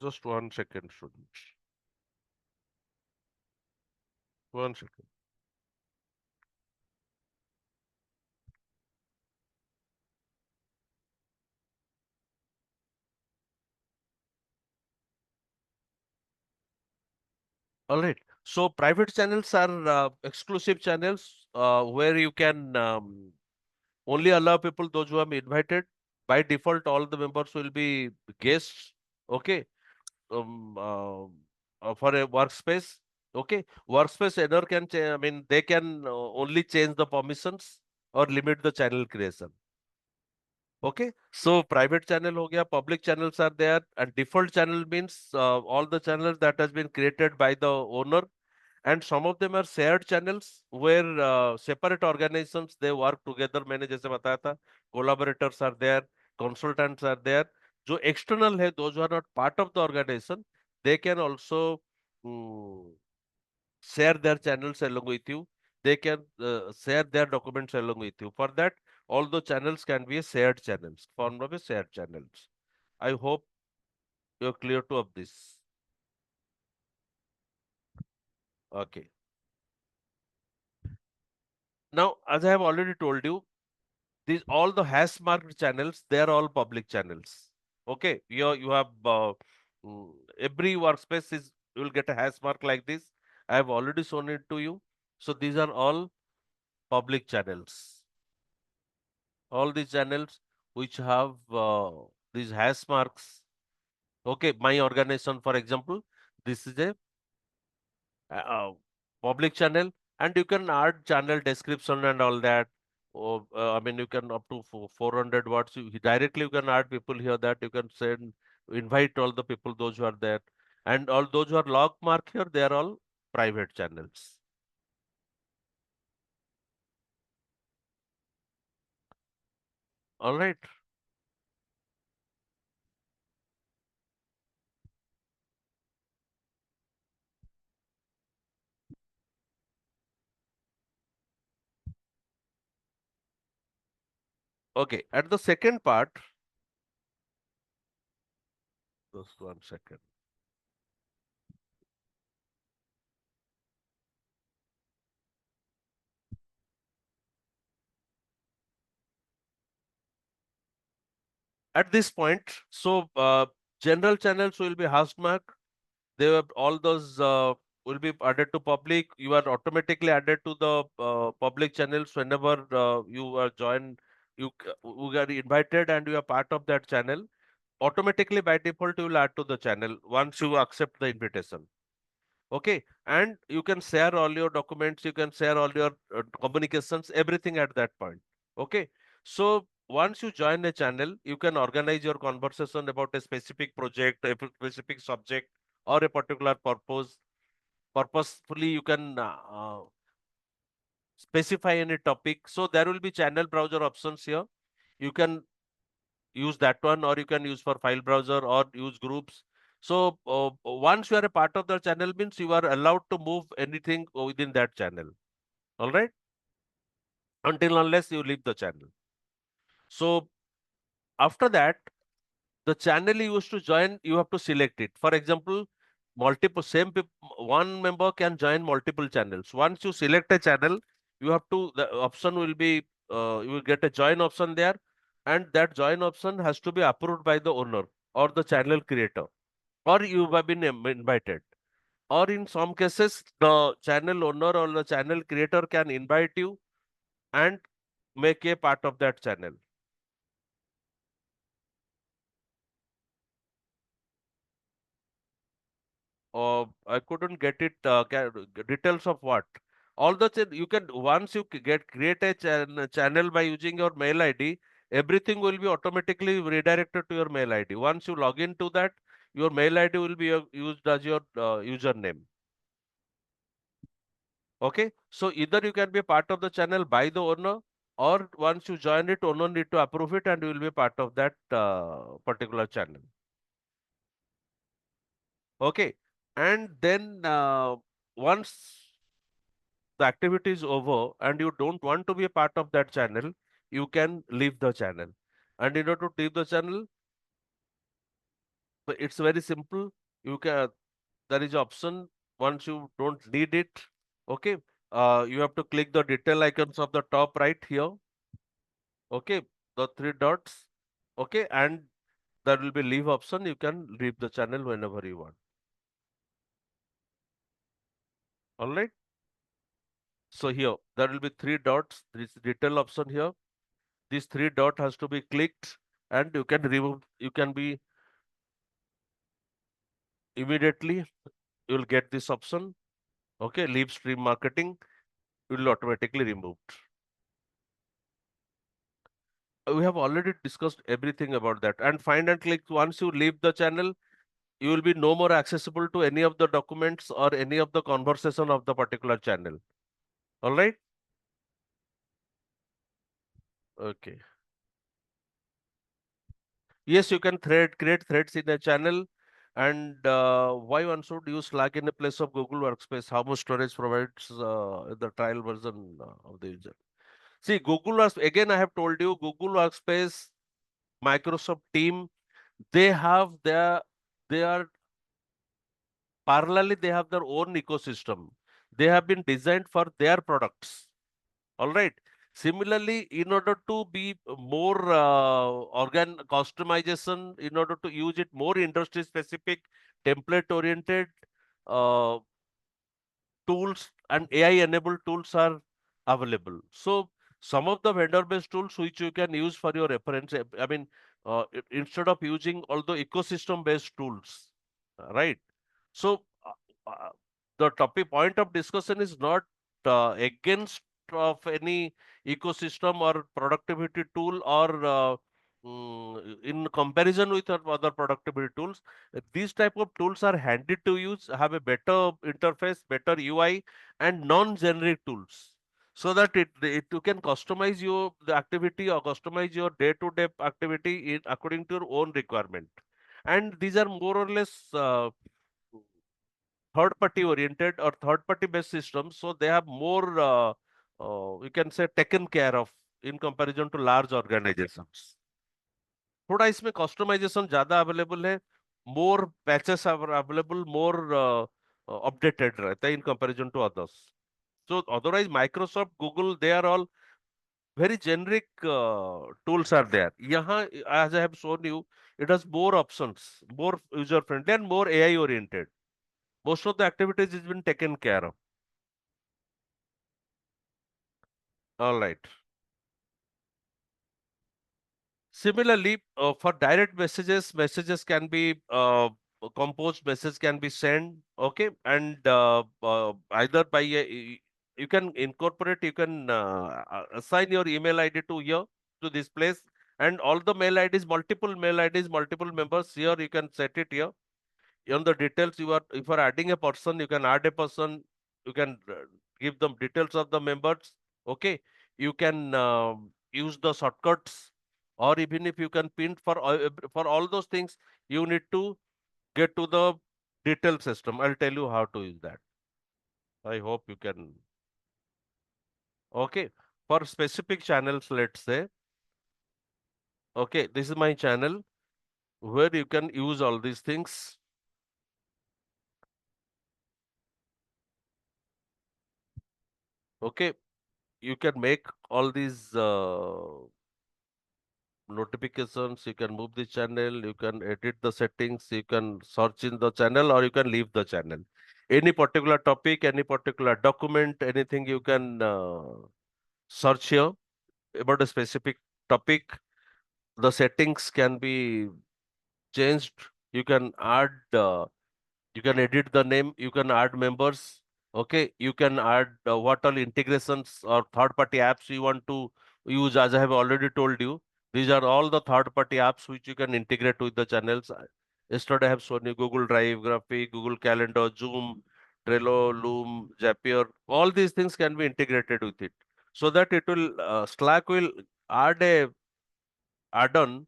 Just 1 second, students. 1 second. All right. So private channels are exclusive channels where you can only allow people those who have invited. By default, all the members will be guests. Okay. For a workspace. Okay. Workspace owner can change. I mean, they can only change the permissions or limit the channel creation. Okay, so private channel ho gaya, public channels are there, and default channel means all the channels that has been created by the owner, and some of them are shared channels where separate organizations they work together. मैंने जैसे बताया था, collaborators are there, consultants are there. जो external है, those who are not part of the organization, they can also mm, share their channels along with you. They can share their documents along with you. For that, all the channels can be a shared channels, form of a shared channels. I hope you're clear to of this. Okay. Now, as I have already told you, these all the hash marked channels, they are all public channels. Okay. You have every workspace is you will get a hash mark like this. I have already shown it to you. So these are all public channels. All these channels which have these hash marks. Okay, my organization, for example, this is a uh, public channel, and you can add channel description and all that. Or I mean, you can up to 400 words. Directly you can add people here, that you can send, invite all the people, those who are there, and all those who are log mark here, they are all private channels. All right. Okay. At the second part, just 1 second. At this point, so general channels will be hash mark. They have all those will be added to public. You are automatically added to the public channels whenever you are joined. You are invited and you are part of that channel. Automatically by default, you will add to the channel once you accept the invitation. Okay, and you can share all your documents. You can share all your communications, everything at that point. Okay, so once you join a channel, you can organize your conversation about a specific project, a specific subject, or a particular purpose. Purposefully, you can specify any topic. So there will be channel browser options here. You can use that one, or you can use for file browser or use groups. So once you are a part of the channel, means you are allowed to move anything within that channel. All right, until unless you leave the channel. So after that, the channel you used to join, you have to select it. For example, multiple same one member can join multiple channels. Once you select a channel, you have to, the option will be you will get a join option there, and that join option has to be approved by the owner or the channel creator, or you have been invited. Or in some cases, the channel owner or the channel creator can invite you and make a part of that channel. I couldn't get it. Details of what? All the you can, once you create a channel by using your mail ID, everything will be automatically redirected to your mail ID. Once you log into that, your mail ID will be used as your username. Okay, so either you can be part of the channel by the owner, or once you join it, owner need to approve it, and you will be part of that particular channel. Okay, and then once the activity is over and you don't want to be a part of that channel, you can leave the channel. And in order to leave the channel, so it's very simple. You can, there is option once you don't need it. Okay, you have to click the detail icons of the top right here. Okay, the three dots. Okay, and there will be leave option. You can leave the channel whenever you want. All right. So here there will be three dots. There is detail option here. This three dot has to be clicked, and you can remove. You can be immediately. You will get this option. Okay, leave stream marketing. It will automatically removed. We have already discussed everything about that. And find and click. Once you leave the channel, you will be no more accessible to any of the documents or any of the conversation of the particular channel. All right. Okay. Yes, you can create threads in a channel. And why one should use Slack in the place of Google Workspace? How much storage provides the trial version of the user? See, Google Workspace, again, I have told you, Google Workspace, Microsoft Team, they have they are parallelly, they have their own ecosystem. They have been designed for their products. All right. Similarly, in order to be more organ customization, in order to use it more industry specific, template oriented, uh, tools and AI-enabled tools are available. So some of the vendor-based tools which you can use for your reference, I mean, instead of using all the ecosystem-based tools, right? So uh, the topic point of discussion is not against of any ecosystem or productivity tool or in comparison with other productivity tools. These type of tools are handy to use, have a better interface, better UI, and non-generic tools, so that it you can customize your the activity or customize your day-to-day activity in according to your own requirement. And these are more or less third party oriented or third party based systems, so they have more you can say taken care of in comparison to large organizations. थोड़ा इसमें customization ज्यादा available है, more patches available, more updated रहता है in comparison to others. So otherwise Microsoft, Google, they are all very generic tools are there. यहाँ, as I have shown you, it has more options, more user friendly and more AI oriented. Most of the activities has been taken care of. All right. Similarly, for direct messages, messages can be composed, message can be sent, okay, and either by you can incorporate, you can assign your email ID to here to this place, and all the mail IDs, multiple mail IDs, multiple members here, you can set it here. On the details, you are if you are adding a person, you can add a person, you can give them details of the members, okay. You can use the shortcuts, or even if you can pin for all those things, you need to get to the detail system. I'll tell you how to use that. I hope you can. Okay, for specific channels, let's say, okay, this is my channel where you can use all these things. Okay, you can make all these notifications, you can move the channel, you can edit the settings, you can search in the channel, or you can leave the channel. Any particular topic, any particular document, anything you can search here about a specific topic. The settings can be changed. You can add you can edit the name, you can add members, okay, you can add what all integrations or third party apps you want to use. As I have already told you, these are all the third party apps which you can integrate with the channels. Yesterday I have shown you Google Drive, Graphic, Google Calendar, Zoom, Trello, Loom, Zapier. All these things can be integrated with it, so that it will Slack will add a add-on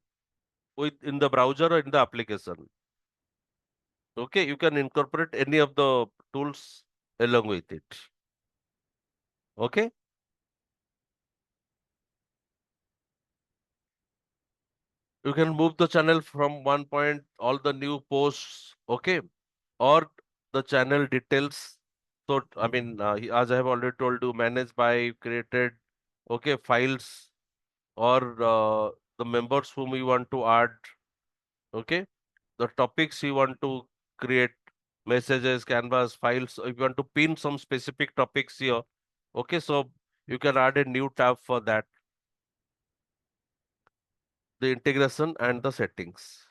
with in the browser or in the application. Okay, you can incorporate any of the tools along with it. Okay, you can move the channel from one point, all the new posts, okay, or the channel details. So, I mean, as I have already told you, managed by created, okay, files or the members whom you want to add, okay, the topics you want to create, messages, canvas, files. If you want to pin some specific topics here, okay, so you can add a new tab for that, the integration and the settings.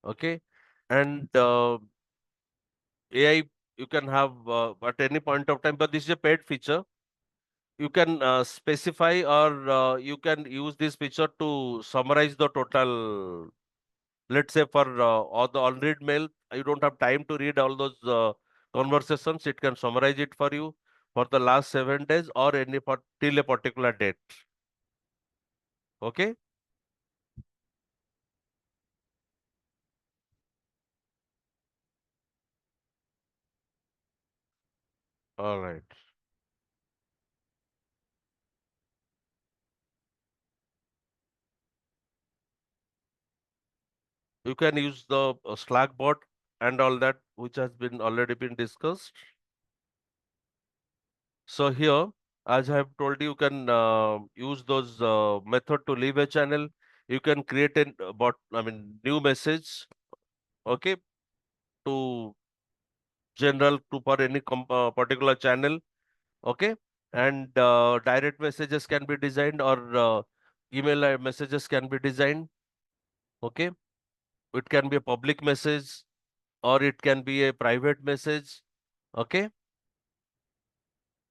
Okay, and AI you can have at any point of time, but this is a paid feature. You can specify or you can use this feature to summarize the total. Let's say for all the unread mail, you don't have time to read all those conversations. It can summarize it for you for the last 7 days or till a particular date. Okay. All right. You can use the Slack bot and all that, which has been already been discussed. So here, as I have told you, you can use those method to leave a channel. You can create a bot, I mean, new message. Okay. to general to for any particular channel. Okay, and direct messages can be designed, or email messages can be designed. Okay, it can be a public message or it can be a private message. Okay,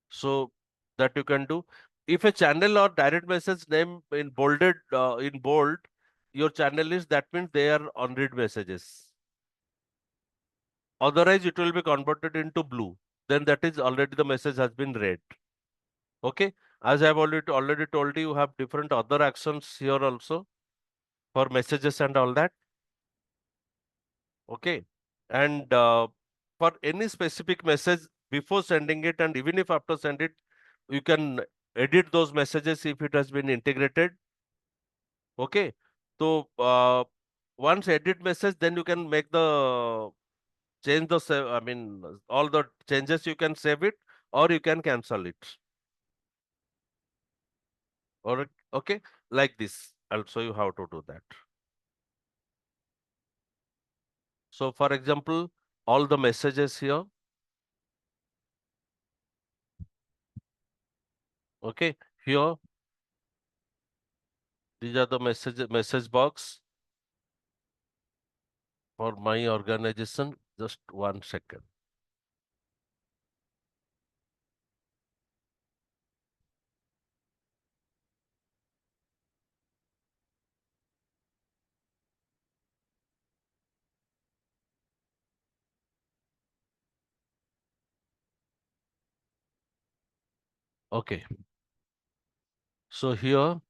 so that you can do. If a channel or direct message name in bolded in bold your channel is, that means they are unread messages. Otherwise it will be converted into blue, then that is already the message has been read. Okay, as I have already told you, you have different other actions here also for messages and all that. Okay, and for any specific message before sending it, and even if after send it, you can edit those messages if it has been integrated. Okay, so once edit message, then you can make the change the I mean all the changes, you can save it or you can cancel it. Or okay, like this. I'll show you how to do that. So for example, all the messages here. Okay, here these are the message box for my organization. Just 1 second. Okay, so here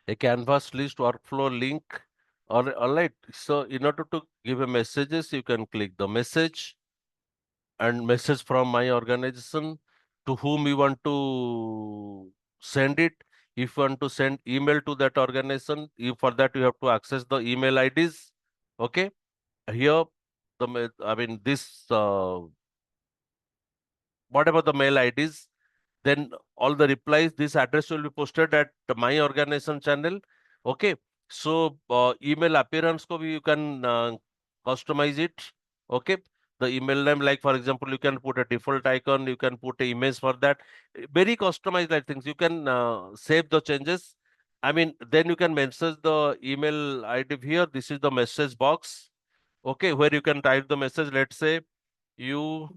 a canvas list workflow link. All right, so in order to give a messages, you can click the message and message from my organization, to whom you want to send it. If you want to send email to that organization, for that you have to access the email IDs. Okay, here I mean this whatever the mail IDs, then all the replies, this address will be posted at my organization channel. Okay, so email appearance ko you can customize it. Okay, the email name, like for example, you can put a default icon, you can put a image for that. Very customized like things. You can save the changes. I mean, then you can message the email ID here. This is the message box. Okay, where you can type the message. Let's say you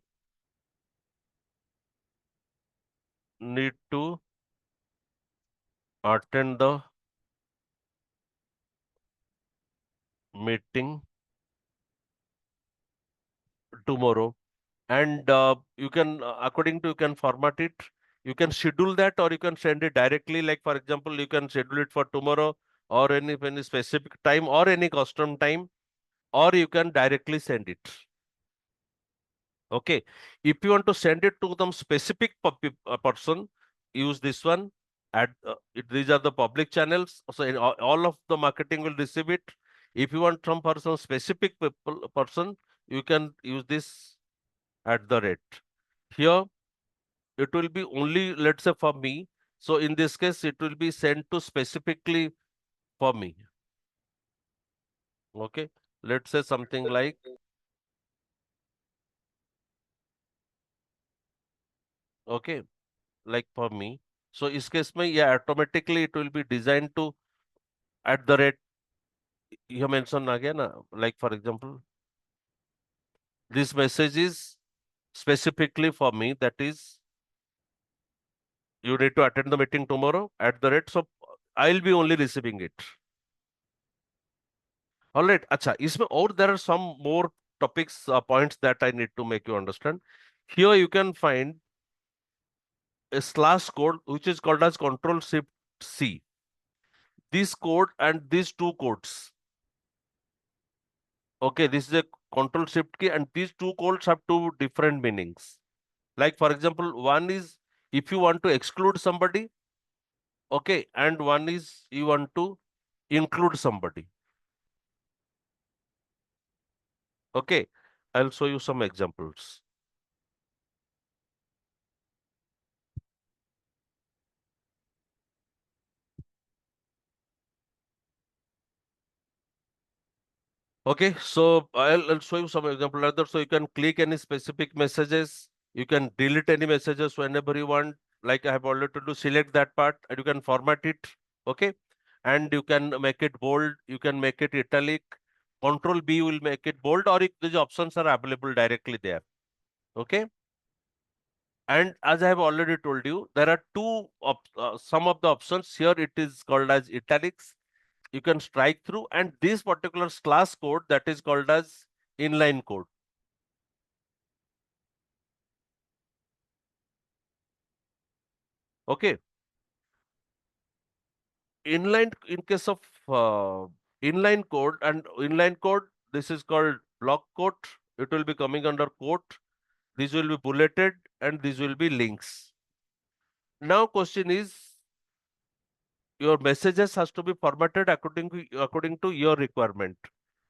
need to attend the meeting tomorrow, and you can according to, you can format it, you can schedule that, or you can send it directly. Like for example, you can schedule it for tomorrow or any specific time or any custom time, or you can directly send it. Okay, if you want to send it to some specific person, use this one. These are the public channels, so all of the marketing will receive it. If you want some person, specific person, you can use this @ here. It will be only, let's say, for me. So in this case, it will be sent to specifically for me. Okay, let's say something like, okay, like for me. So इस case में, yeah, automatically it will be designed to @ you mention again, like for example, this message is specifically for me. That is, you need to attend the meeting tomorrow @ So I'll be only receiving it. All right. Acha, इसमें और there are some more topics, points that I need to make you understand. Here you can find a slash code which is called as Control-Shift-C. This code and these two codes. Okay, this is a Control-Shift key, and these two codes have two different meanings. Like for example, one is if you want to exclude somebody, okay, and one is you want to include somebody. Okay, I'll show you some examples. Okay, so I'll show you some example rather. So you can click any specific messages. You can delete any messages whenever you want. Like I have already to do, select that part and you can format it. Okay, and you can make it bold. You can make it italic. Control B will make it bold, or these options are available directly there. Okay, and as I have already told you, there are some of the options here. It is called as italics. You can strike through, and this particular class code that is called as inline code. Okay, inline in case of inline code and inline code, this is called block quote. It will be coming under quote. This will be bulleted and these will be links. Now question is, your messages has to be formatted according to your requirement.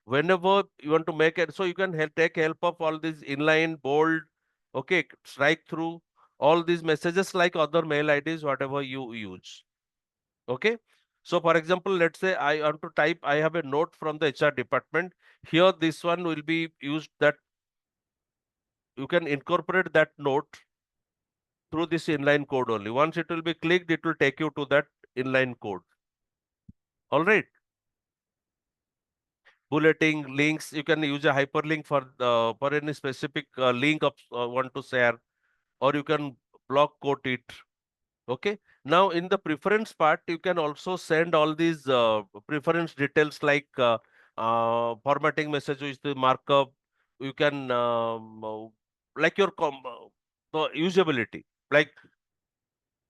Whenever you want to make it, so you can take help of all these inline, bold, okay, strike through, all these messages like other mail IDs, whatever you use. Okay. So for example, let's say I want to type, I have a note from the HR department. Here, this one will be used that you can incorporate that note through this inline code only. Once it will be clicked, it will take you to that inline code. All right. Bulleting links, you can use a hyperlink for any specific link of want to share, or you can block quote it. Okay. Now in the preference part, you can also send all these preference details like formatting message with the markup. You can like your the usability, like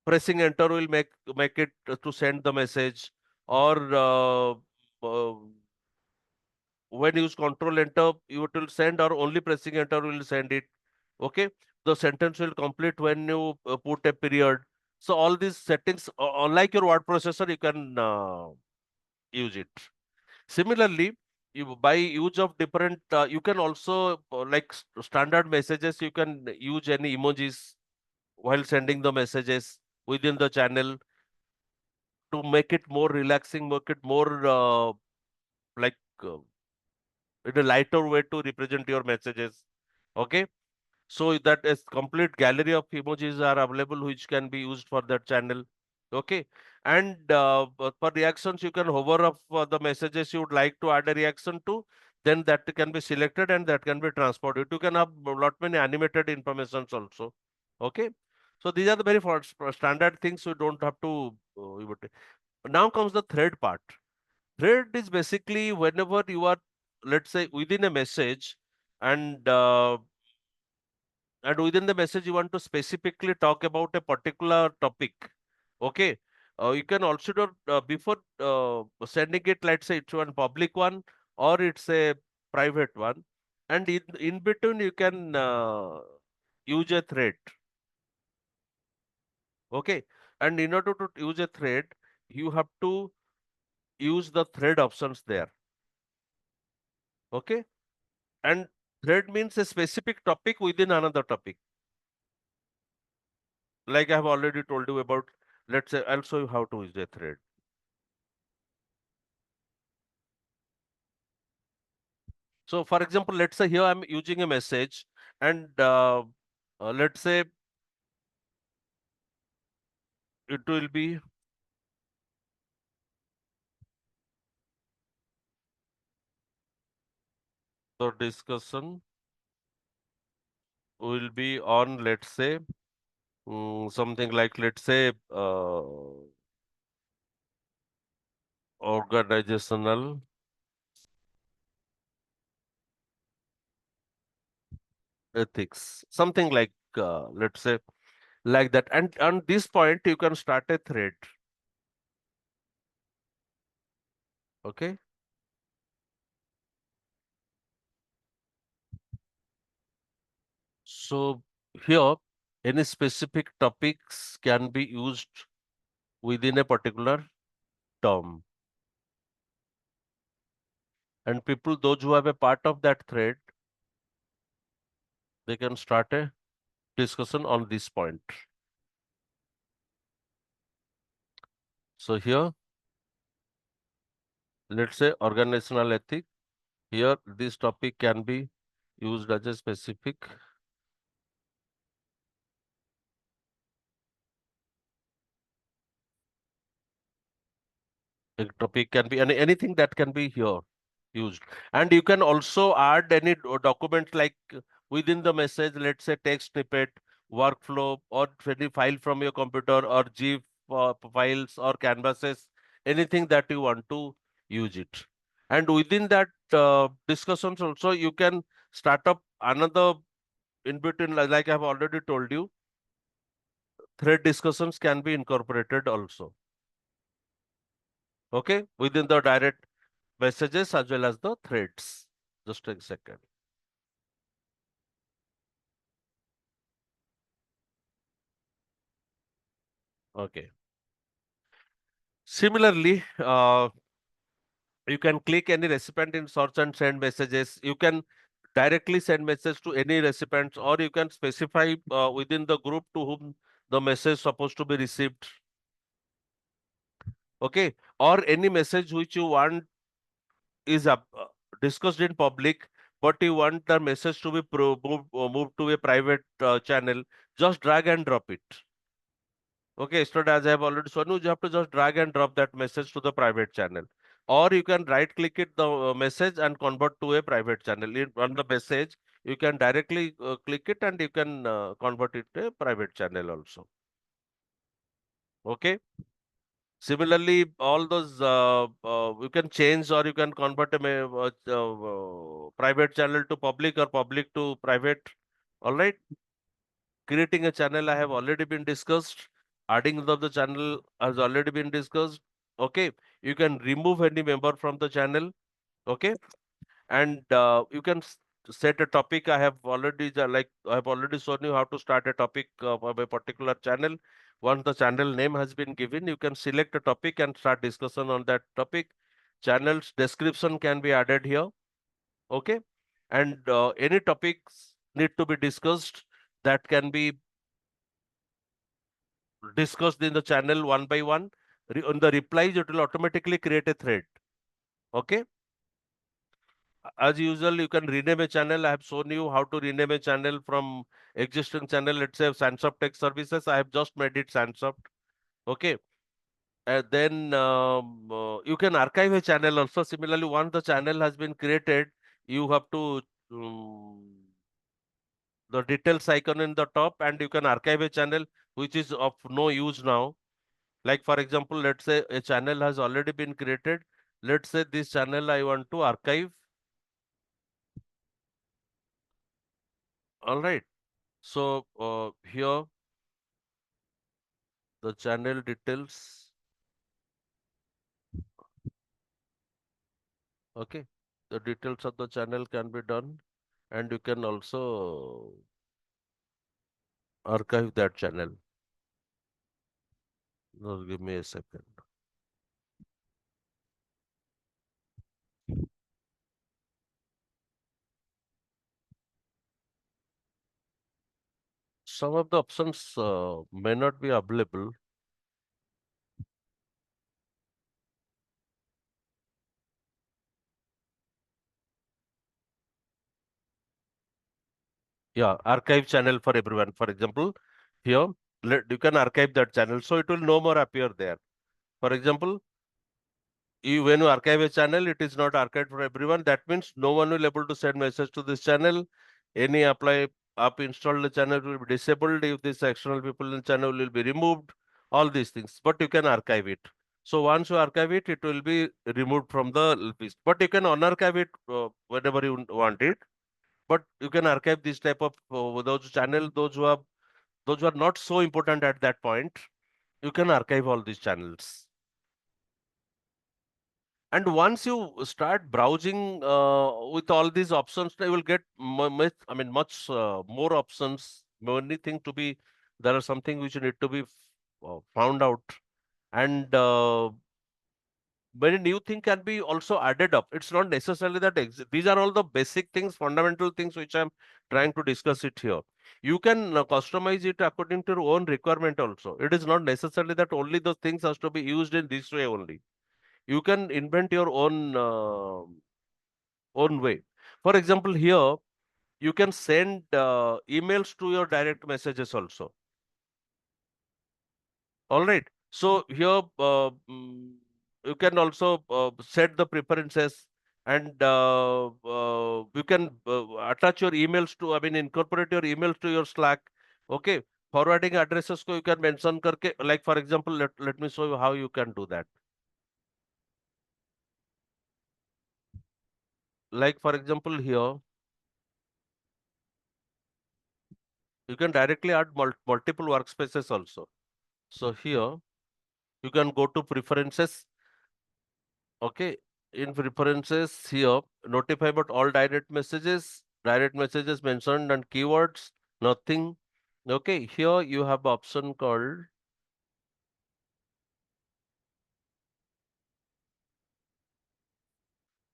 pressing enter will make it to send the message, or uh, when you use control enter, you will send, or only pressing enter will send it. Okay. The sentence will complete when you put a period. So all these settings, unlike your word processor, you can use it. Similarly, you by use of different, you can also like standard messages, you can use any emojis while sending the messages within the channel to make it more relaxing, make it more like in a lighter way to represent your messages. Okay. So that is complete gallery of emojis are available which can be used for that channel. Okay. And for reactions, you can hover up the messages you would like to add a reaction to, then that can be selected and that can be transported. You can have a lot many animated informations also. Okay. So these are the very standard things you don't have to. Now comes the thread part. Thread is basically whenever you are, let's say, within a message, and within the message you want to specifically talk about a particular topic. Okay. You can also do before sending it, let's say it's one public one or it's a private one, and in between you can use a thread. Okay. And in order to use a thread, you have to use the thread options there. Okay. And thread means a specific topic within another topic. Like I have already told you about, let's say, I'll show you how to use a thread. So for example, let's say here I'm using a message, and let's say it will be the discussion will be on, let's say, something like, let's say, organizational ethics, something like, let's say, like that. And on this point, you can start a thread. Okay. So here, any specific topics can be used within a particular term. And people, those who have a part of that thread, they can start a discussion on this point. So here, let's say organizational ethics. Here, this topic can be used as a specific. A topic can be anything that can be here used. And you can also add any document like within the message, let's say text snippet, workflow, or any file from your computer, or GIF files or canvases, anything that you want to use it. And within that discussions also, you can start up another in between, like I've already told you, thread discussions can be incorporated also. Okay, within the direct messages as well as the threads. Just a second. Okay. Similarly, you can click any recipient in search and send messages. You can directly send message to any recipients, or you can specify within the group to whom the message supposed to be received. Okay, or any message which you want is discussed in public, but you want the message to be moved to a private channel. Just drag and drop it. Okay, yesterday as I have already shown you, you have to just drag and drop that message to the private channel. Or you can right click it the message and convert to a private channel. On the message, you can directly click it and you can convert it to a private channel also. Okay. Similarly, all those you can change or you can convert a private channel to public or public to private. All right. Creating a channel I have already been discussed. Adding the channel has already been discussed. Okay. You can remove any member from the channel. Okay. And you can set a topic. I have already I have already shown you how to start a topic of a particular channel. Once the channel name has been given, you can select a topic and start discussion on that topic. Channel's description can be added here. Okay. And any topics need to be discussed that can be discussed in the channel one by one. On the replies, it will automatically create a thread. Okay. As usual, you can rename a channel. I have shown you how to rename a channel from existing channel. Let's say Sansoft Tech Services. I have just made it Sansoft. Okay. And then you can archive a channel also. Similarly, once the channel has been created, you have to the details icon in the top, and you can archive a channel which is of no use now. Like for example, let's say a channel has already been created. Let's say this channel I want to archive. All right. So here the channel details. Okay. The details of the channel can be done, and you can also archive that channel. Now give me a second. Some of the options may not be available. Yeah, archive channel for everyone. For example, here you can archive that channel, so it will no more appear there. For example, when you archive a channel, it is not archived for everyone. That means no one will able to send message to this channel. Any apply app installed the channel will be disabled. If these external people in channel will be removed, all these things. But you can archive it. So once you archive it, it will be removed from the list. But you can unarchive it whenever you want it. But you can archive this type of those channel, those who are not so important at that point. You can archive all these channels. And once you start browsing with all these options, you will get much more options. Many thing to be there are something which need to be found out, and many new thing can be also added up. It's not necessarily that these are all the basic things, fundamental things which I'm trying to discuss it here. You can customize it according to your own requirement also. It is not necessarily that only those things has to be used in this way only. You can invent your own way. For example, here you can send emails to your direct messages also. All right. So here you can also set the preferences, and you can attach your emails to, I mean, incorporate your emails to your Slack. Okay. Forwarding addresses ko you can mention karke, like for example, let me show you how you can do that. Like for example, here you can directly add multiple workspaces also. So here you can go to preferences. Okay, in preferences here, notify about all direct messages mentioned and keywords, nothing. Okay, here you have option called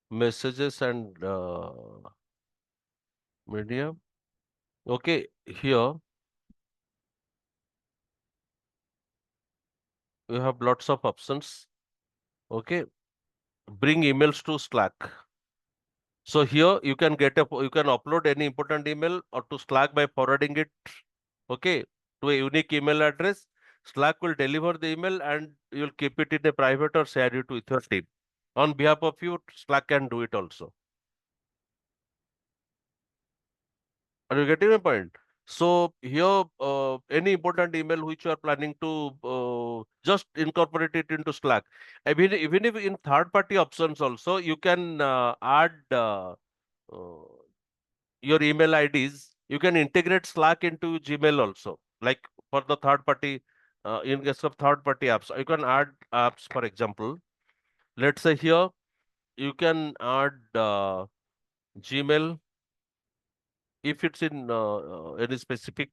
messages and media. Okay, here you have lots of options. Okay, bring emails to Slack. So here you can you can upload any important email or to Slack by forwarding it, okay, to a unique email address. Slack will deliver the email and you'll keep it in a private or share it with your team. On behalf of you, Slack can do it also. Are you getting my point? So here, any important email which you are planning to just incorporate it into Slack. Even if in third-party options also, you can add uh, your email IDs. You can integrate Slack into Gmail also, like for the third party, in case of third party apps. You can add apps, for example. Let's say here, you can add Gmail if it's in any specific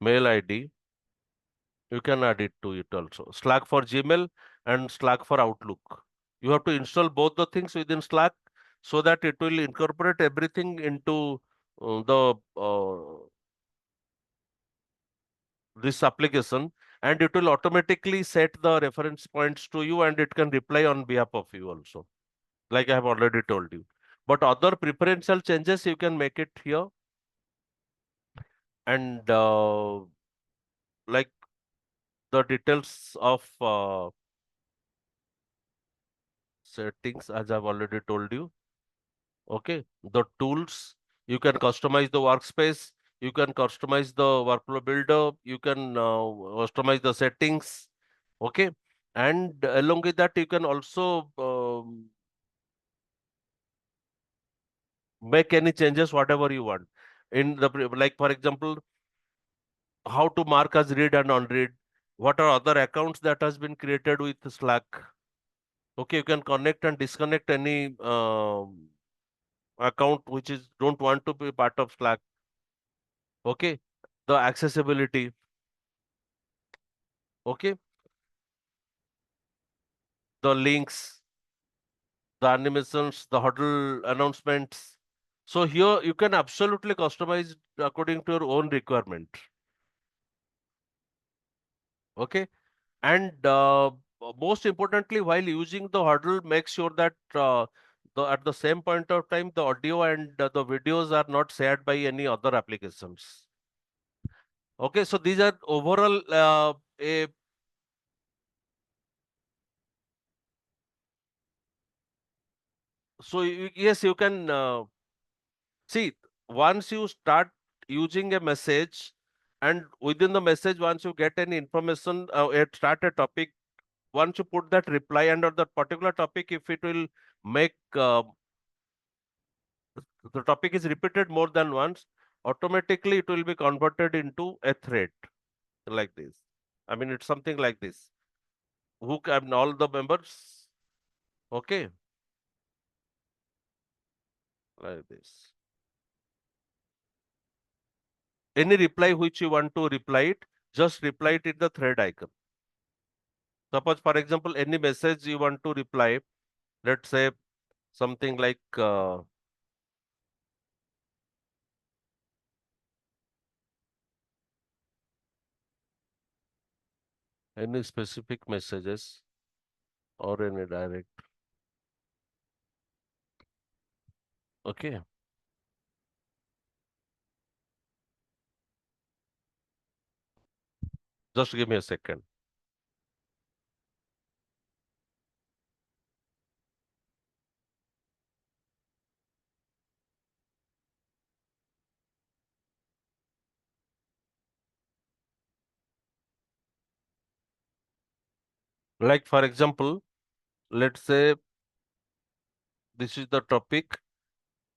mail ID. You can add it to it also. Slack for Gmail and Slack for Outlook. You have to install both the things within Slack so that it will incorporate everything into the this application, and it will automatically set the reference points to you, and it can reply on behalf of you also, like I have already told you. But other preferential changes you can make it here, and like the details of settings as I've already told you. Okay, the tools, you can customize the workspace, you can customize the workflow builder, you can customize the settings. Okay, and along with that, you can also make any changes whatever you want in the like for example, how to mark as read and unread, what are other accounts that has been created with Slack. Okay, you can connect and disconnect any account which is don't want to be part of Slack. Okay, the accessibility. Okay, the links, the animations, the huddle announcements. So here you can absolutely customize according to your own requirement. Okay, and most importantly, while using the huddle, make sure that at the same point of time, the audio and the videos are not shared by any other applications. Okay, so these are overall a so yes, you can see once you start using a message, and within the message, once you get any information, start a topic. Once you put that reply under that particular topic, if it will make the topic is repeated more than once, automatically it will be converted into a thread like this. I mean, it's something like this. Who can all the members? Okay, like this. Any reply which you want to reply it, just reply it in the thread icon. Suppose, for example, any message you want to reply, let's say something like any specific messages or any direct. Okay. Just give me a second. Like for example, let's say this is the topic,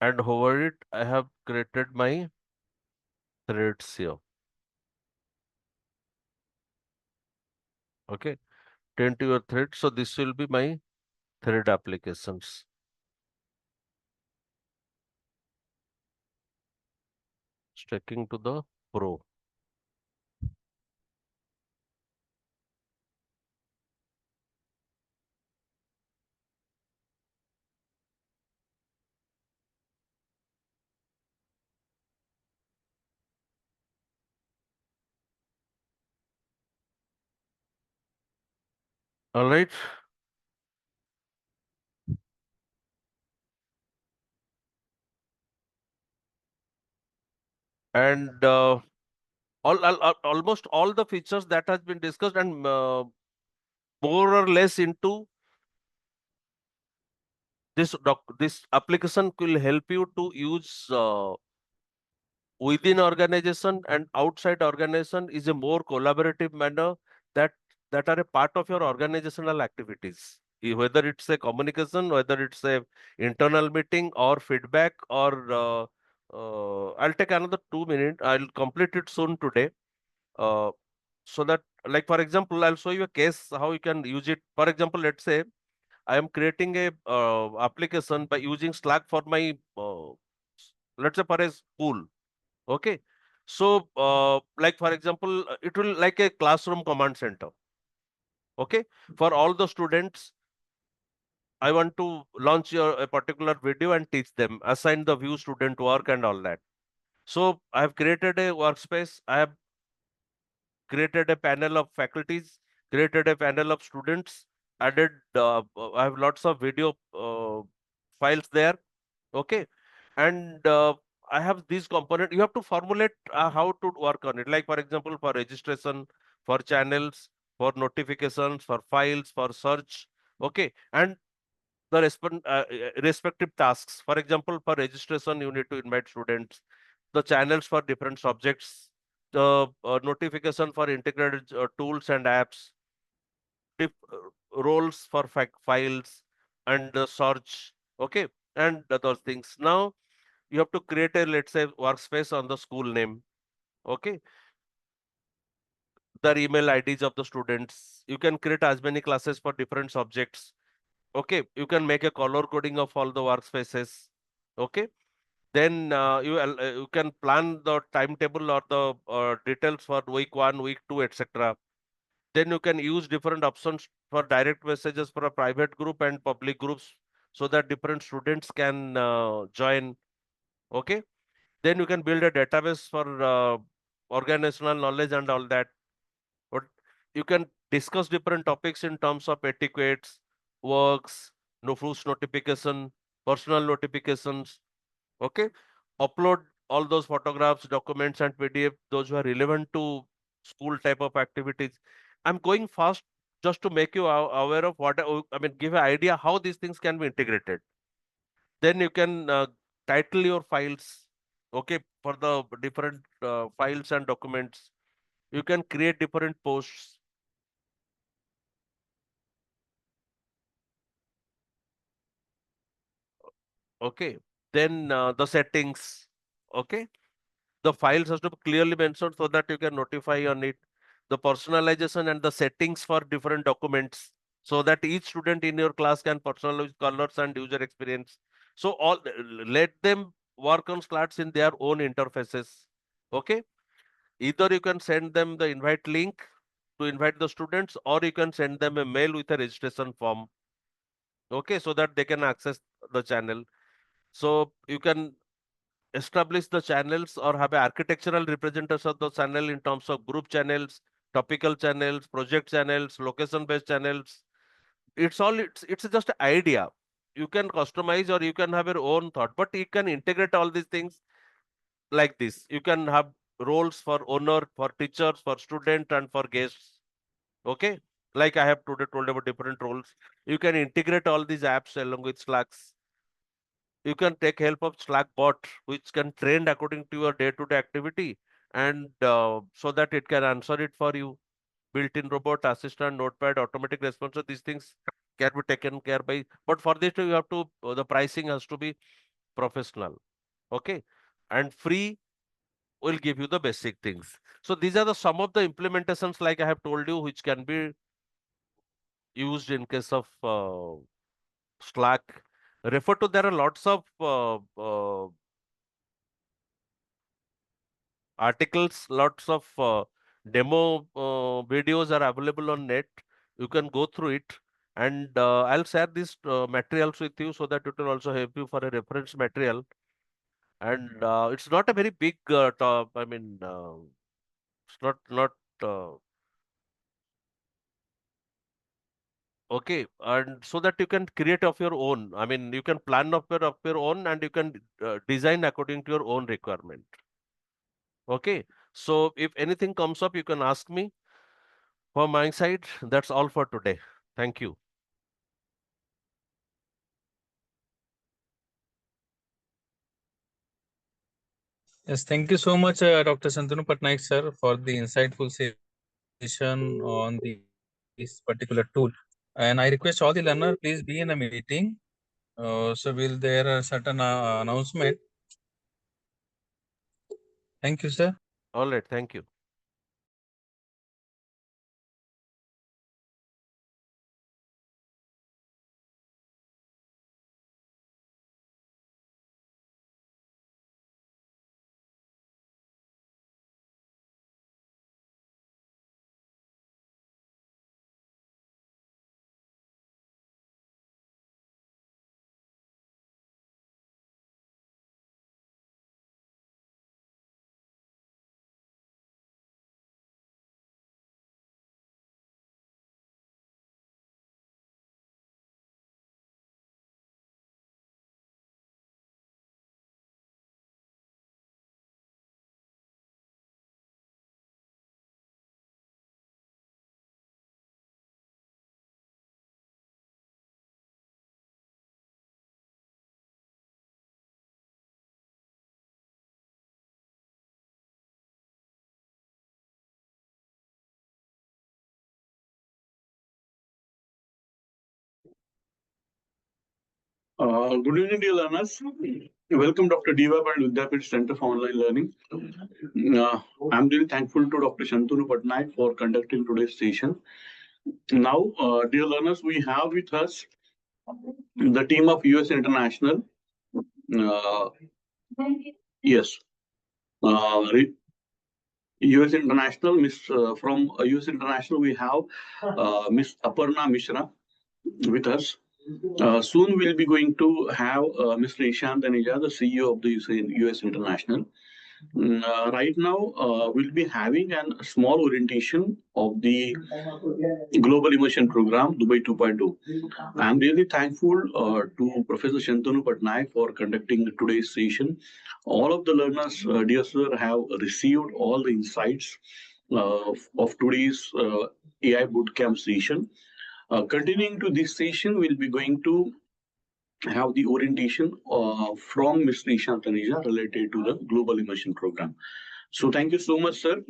and over it I have created my threads here. Okay, 10 to your thread. So this will be my thread applications. Sticking to the pro. All right. And almost all the features that has been discussed, and more or less into this application will help you to use within organization and outside organization is a more collaborative manner that are a part of your organizational activities. Whether it's a communication, whether it's a internal meeting or feedback or I'll take another 2 minutes. I'll complete it soon today. So that, like for example, I'll show you a case how you can use it. For example, let's say I am creating a application by using Slack for my let's say for a school. Okay. So, like for example, it will like a classroom command center. Okay. For all the students, I want to launch a particular video and teach them, assign the view student work and all that. So I have created a workspace. I have created a panel of faculties, created a panel of students, added, I have lots of video files there. Okay. And I have these component. You have to formulate how to work on it. Like for example, for registration, for channels, for notifications, for files, for search. Okay. And the respective tasks. For example, for registration, you need to invite students, the channels for different subjects, the notification for integrated tools and apps, roles for files, and the search. Okay. And those things. Now, you have to create a, let's say, workspace on the school name. Okay. The email IDs of the students. You can create as many classes for different subjects. Okay. You can make a color coding of all the workspaces. Okay. Then you can plan the timetable or the details for week 1, week 2, etc. Then you can use different options for direct messages for a private group and public groups so that different students can join. Okay. Then you can build a database for organizational knowledge and all that. But you can discuss different topics in terms of etiquettes, works, no rules notification, personal notifications. Okay. Upload all those photographs, documents, and PDF, those who are relevant to school type of activities. I'm going fast just to make you aware of what I mean, give an idea how these things can be integrated. Then you can title your files. Okay. For the different files and documents, you can create different posts. Okay. Then the settings. Okay. The files has to be clearly mentioned so that you can notify on it. The personalization and the settings for different documents so that each student in your class can personalize colors and user experience. So all let them work on slides in their own interfaces. Okay. Either you can send them the invite link to invite the students, or you can send them a mail with a registration form. Okay, so that they can access the channel. So you can establish the channels or have a architectural representation of the channel in terms of group channels, topical channels, project channels, location based channels. It's just an idea. you can customize or you can have your own thought, but you can integrate all these things like this. You can have roles for owner, for teachers, for student, and for guests. Okay. Like I have today told about different roles. You can integrate all these apps along with Slacks. You can take help of Slack bot, which can train according to your day-to-day activity, and so that it can answer it for you. Built-in robot, assistant, notepad, automatic response. So these things can be taken care by. But for this, you have to the pricing has to be professional. Okay, and free will give you the basic things. So these are the some of the implementations, like I have told you, which can be used in case of Slack. Refer to there are lots of articles, lots of demo videos are available on net. You can go through it, and I'll share these materials with you so that it will also help you for a reference material. And it's not a very big top. I mean, it's not uh, okay. And so that you can create of your own. I mean, you can plan of your own, and you can design according to your own requirement. Okay. So if anything comes up, you can ask me. For my side, that's all for today. Thank you. Yes, thank you so much, Dr. Shantanu Patnaik, sir, for the insightful session on this particular tool. And I request all the learner, please be in a meeting. So will there a certain announcement? Thank you, sir. All right. Thank you. Good evening, dear learners. Welcome, Dr. Diva and Vidyapit Center for Online Learning. I'm really thankful to Dr. Shantanu Patnaik for conducting today's session. Now, dear learners, we have with us the team of US International. Yes, US International, from US International, we have Miss Aparna Mishra with us. Soon we'll be going to have Mr. Ishant Taneja, the CEO of the US International. Right now, we'll be having a small orientation of the Global Immersion Program, Dubai 2.2. I'm really thankful to Professor Shantanu Patnaik for conducting today's session. All of the learners, dear sir, have received all the insights of today's AI Bootcamp session. Continuing to this session, we'll be going to have the orientation from Mr. Ishant Taneja related to the Global Immersion Program. So thank you so much, sir.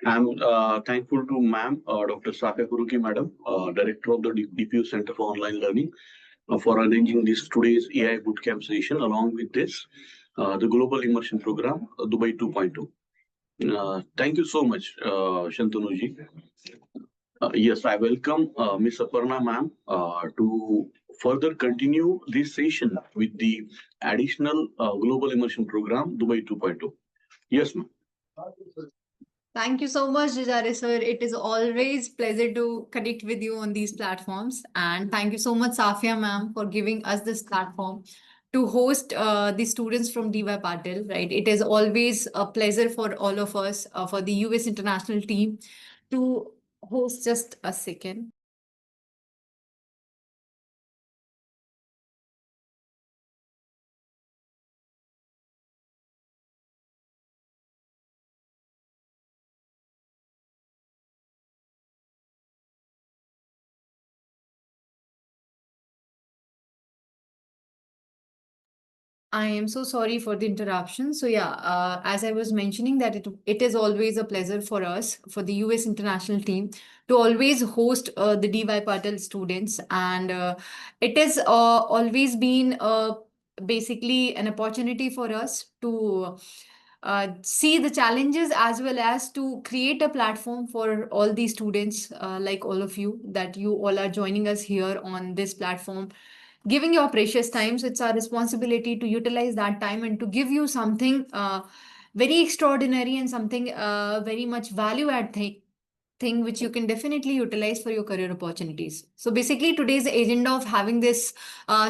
I'm thankful to ma'am, Dr. Safia Kuruki, madam, director of the DPU Center for Online Learning, for arranging this today's AI Bootcamp session. Along with this, the Global Immersion Program, Dubai 2.2. Thank you so much, Shantanuji. Yes, I welcome Ms. Aparna ma'am to further continue this session with the additional Global Immersion Program, Dubai 2.2. Yes, ma'am. Thank you so much, Jijare sir. It is always pleasure to connect with you on these platforms. And thank you so much, Safia ma'am, for giving us this platform to host the students from DY Patil, right? It is always a pleasure for all of us, for the US international team to host. Just a second. I am so sorry for the interruption. So yeah, as I was mentioning that it is always a pleasure for us, for the US international team, to always host the DY Patil students. And it has always been basically an opportunity for us to see the challenges as well as to create a platform for all these students like all of you, that you all are joining us here on this platform, giving your precious time. So it's our responsibility to utilize that time and to give you something very extraordinary and something very much value add thing which you can definitely utilize for your career opportunities. So basically today's agenda of having this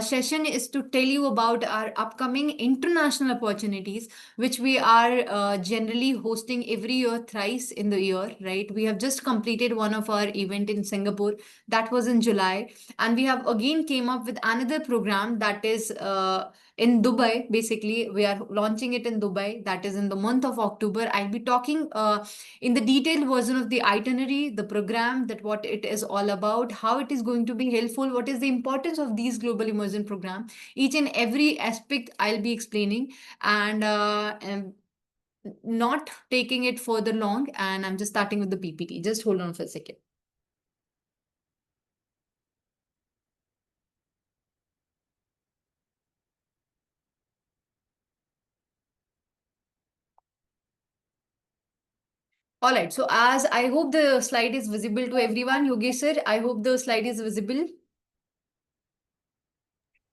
session is to tell you about our upcoming international opportunities which we are generally hosting every year, thrice in the year, right? We have just completed one of our event in Singapore, that was in July, and we have again came up with another program that is in Dubai. Basically we are launching it in Dubai, that is in the month of October. I'll be talking in the detailed version of the itinerary, the program, that what it is all about, how it is going to be helpful, what is the importance of these global immersion program. Each and every aspect I'll be explaining, and not taking it further long. And I'm just starting with the PPT. Just hold on for a second. All right. So as I hope the slide is visible to everyone, Yogesh sir, I hope the slide is visible.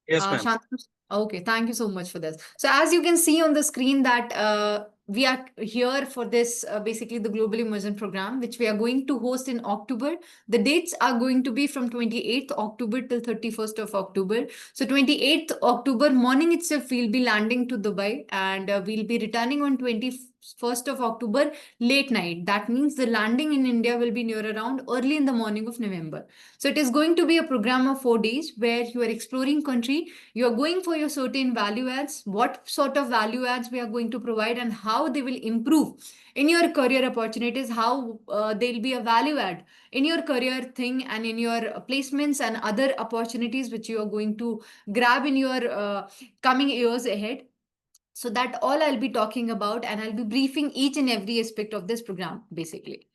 Yes, ma'am. Shantanu, okay, thank you so much for this. So as you can see on the screen that we are here for this basically the Global Immersion Program, which we are going to host in October. The dates are going to be from 28th October till 31st of October. So 28th October morning itself, we'll be landing to Dubai, and we'll be returning on 21st of October late night. That means the landing in India will be near around early in the morning of November. So it is going to be a program of 4 days where you are exploring country, you are going for your certain value adds, what sort of value adds we are going to provide and how they will improve in your career opportunities, how they'll be a value add in your career thing and in your placements and other opportunities which you are going to grab in your coming years ahead. So that all I'll be talking about, and I'll be briefing each and every aspect of this program basically.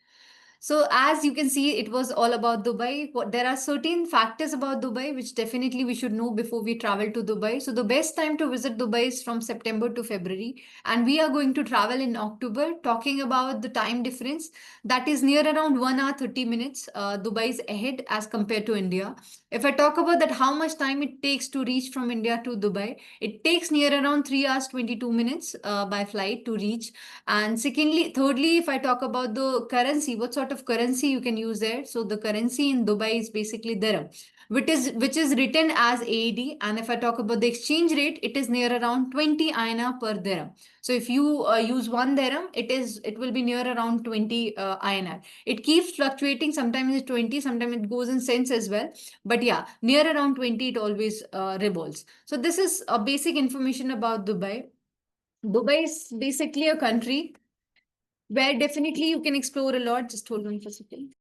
So as you can see, it was all about Dubai. There are certain factors about Dubai which definitely we should know before we travel to Dubai. So the best time to visit Dubai is from September to February. And we are going to travel in October, talking about the time difference. That is near around 1 hour 30 minutes. Dubai is ahead as compared to India. If I talk about that, how much time it takes to reach from India to Dubai, it takes near around 3 hours 22 minutes by flight to reach. And thirdly, if I talk about the currency, what sort of currency you can use there? So the currency in Dubai is basically dirham, which is written as AED. And if I talk about the exchange rate, it is near around 20 INR per dirham. So if you use 1 dirham, it will be near around 20 INR. It keeps fluctuating. Sometimes it's 20, sometimes it goes in cents as well. But yeah, near around 20, it always revolves. So this is a basic information about Dubai. Dubai is basically a country where definitely you can explore a lot. Just hold on for a second.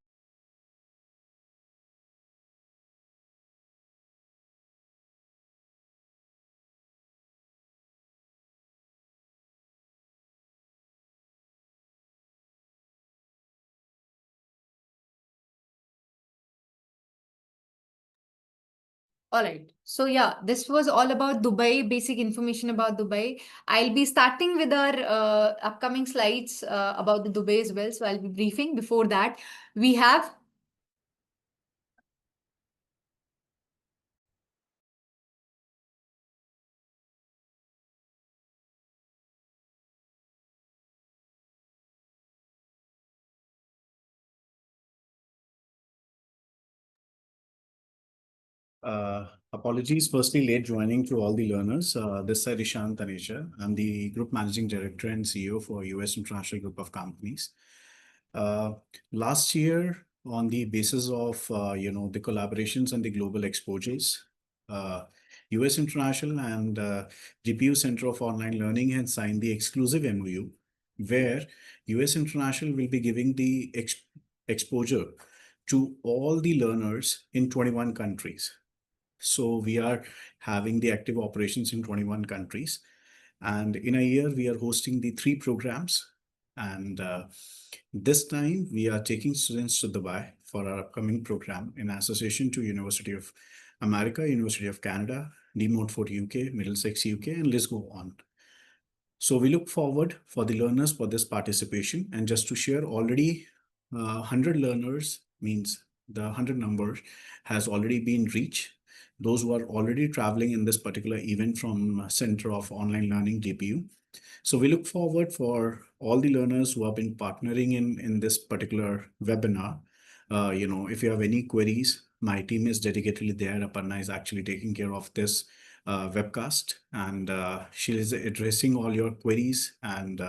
All right. So yeah, this was all about Dubai, basic information about Dubai. I'll be starting with our upcoming slides about the Dubai as well. So I'll be briefing. Before that, we have Apologies, firstly, late joining to all the learners. This is Ishant Taneja. I'm the Group Managing Director and CEO for US International Group of Companies. Last year, on the basis of the collaborations and the global exposures, US International and GPU Center for Online Learning had signed the exclusive MOU, where US International will be giving the exposure to all the learners in 21 countries. So we are having the active operations in 21 countries. And in a year, we are hosting the 3 programs. And this time we are taking students to Dubai for our upcoming program in association to University of America, University of Canada, De Montfort UK, Middlesex UK, and let's go on. So we look forward for the learners for this participation. And just to share, already 100 learners means the 100 number has already been reached. Those who are already traveling in this particular event from Center of Online Learning, DPU. So we look forward for all the learners who have been partnering in this particular webinar. If you have any queries, my team is dedicatedly there. Aparna is actually taking care of this webcast, and she is addressing all your queries and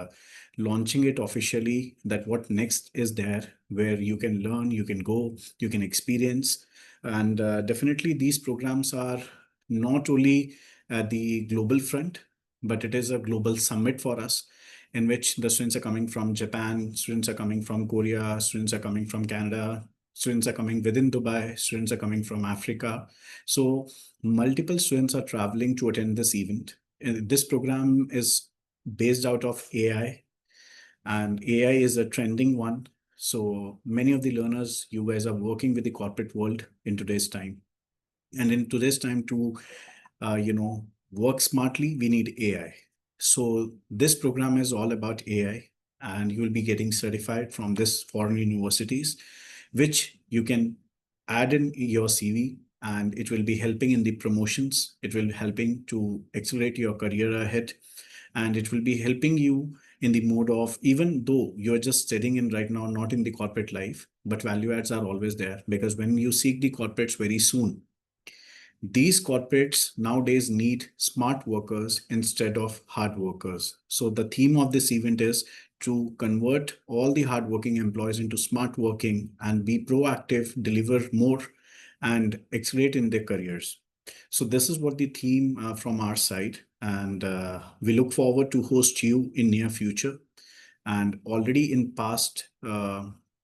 launching it officially, that what next is there, where you can learn, you can go, you can experience. And definitely these programs are not only at the global front, but it is a global summit for us, in which the students are coming from Japan, students are coming from Korea, students are coming from Canada, students are coming within Dubai, students are coming from Africa. So multiple students are traveling to attend this event. This program is based out of AI, and AI is a trending one. So many of the learners, you guys are working with the corporate world in today's time. And in today's time to, work smartly, we need AI. So this program is all about AI, and you will be getting certified from this foreign universities, which you can add in your CV, and it will be helping in the promotions. It will be helping to accelerate your career ahead, and it will be helping you in the mode of, even though you're just studying in right now, not in the corporate life, but value adds are always there, because when you seek the corporates very soon, these corporates nowadays need smart workers instead of hard workers. So the theme of this event is to convert all the hardworking employees into smart working and be proactive, deliver more, and accelerate in their careers. So this is what the theme from our side, and we look forward to host you in near future. And already in past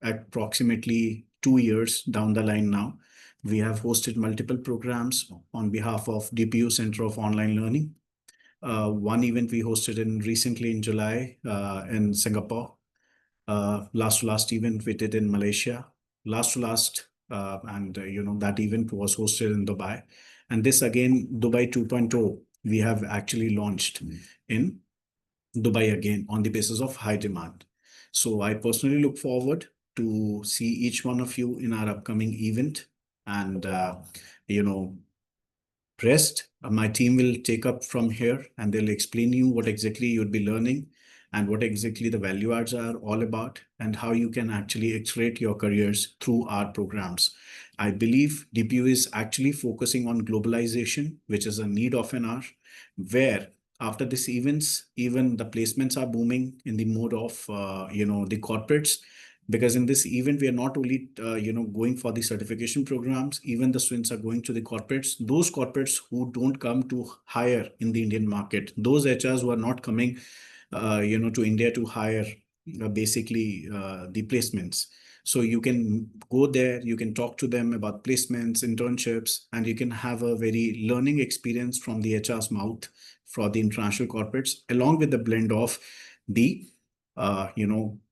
approximately 2 years down the line now, we have hosted multiple programs on behalf of DPU Center of Online Learning. One event we hosted recently in July in Singapore. Last to last event we did in Malaysia. Last to last, that event was hosted in Dubai. And this again, Dubai 2.0, we have actually launched in Dubai again on the basis of high demand. So I personally look forward to see each one of you in our upcoming event, and rest my team will take up from here, and they'll explain you what exactly you'll be learning and what exactly the value adds are all about, and how you can actually accelerate your careers through our programs. I believe DPU is actually focusing on globalization, which is a need of an hour, where after these events, even the placements are booming in the mode of, the corporates, because in this event we are not only going for the certification programs, even the students are going to the corporates, those corporates who don't come to hire in the Indian market, those HRs who are not coming to India to hire the placements. So you can go there, you can talk to them about placements, internships, and you can have a very learning experience from the HR's mouth for the international corporates, along with the blend of the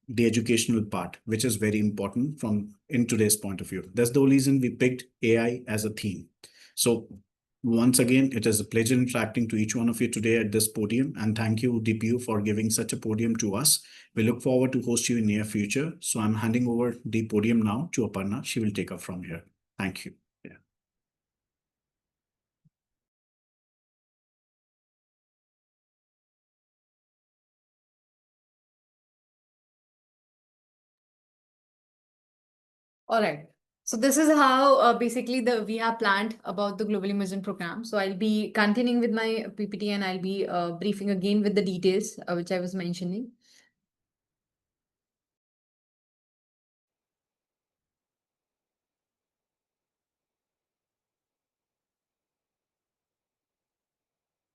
the educational part, which is very important from in today's point of view. That's the reason we picked AI as a theme. So once again, it is a pleasure interacting to each one of you today at this podium, and thank you, DPU, for giving such a podium to us. We look forward to host you in near future. So I'm handing over the podium now to Aparna. She will take up from here. Thank you. Yeah. All right. So this is how basically we have planned about the Global Immersion program. So I'll be continuing with my PPT, and I'll be briefing again with the details which I was mentioning.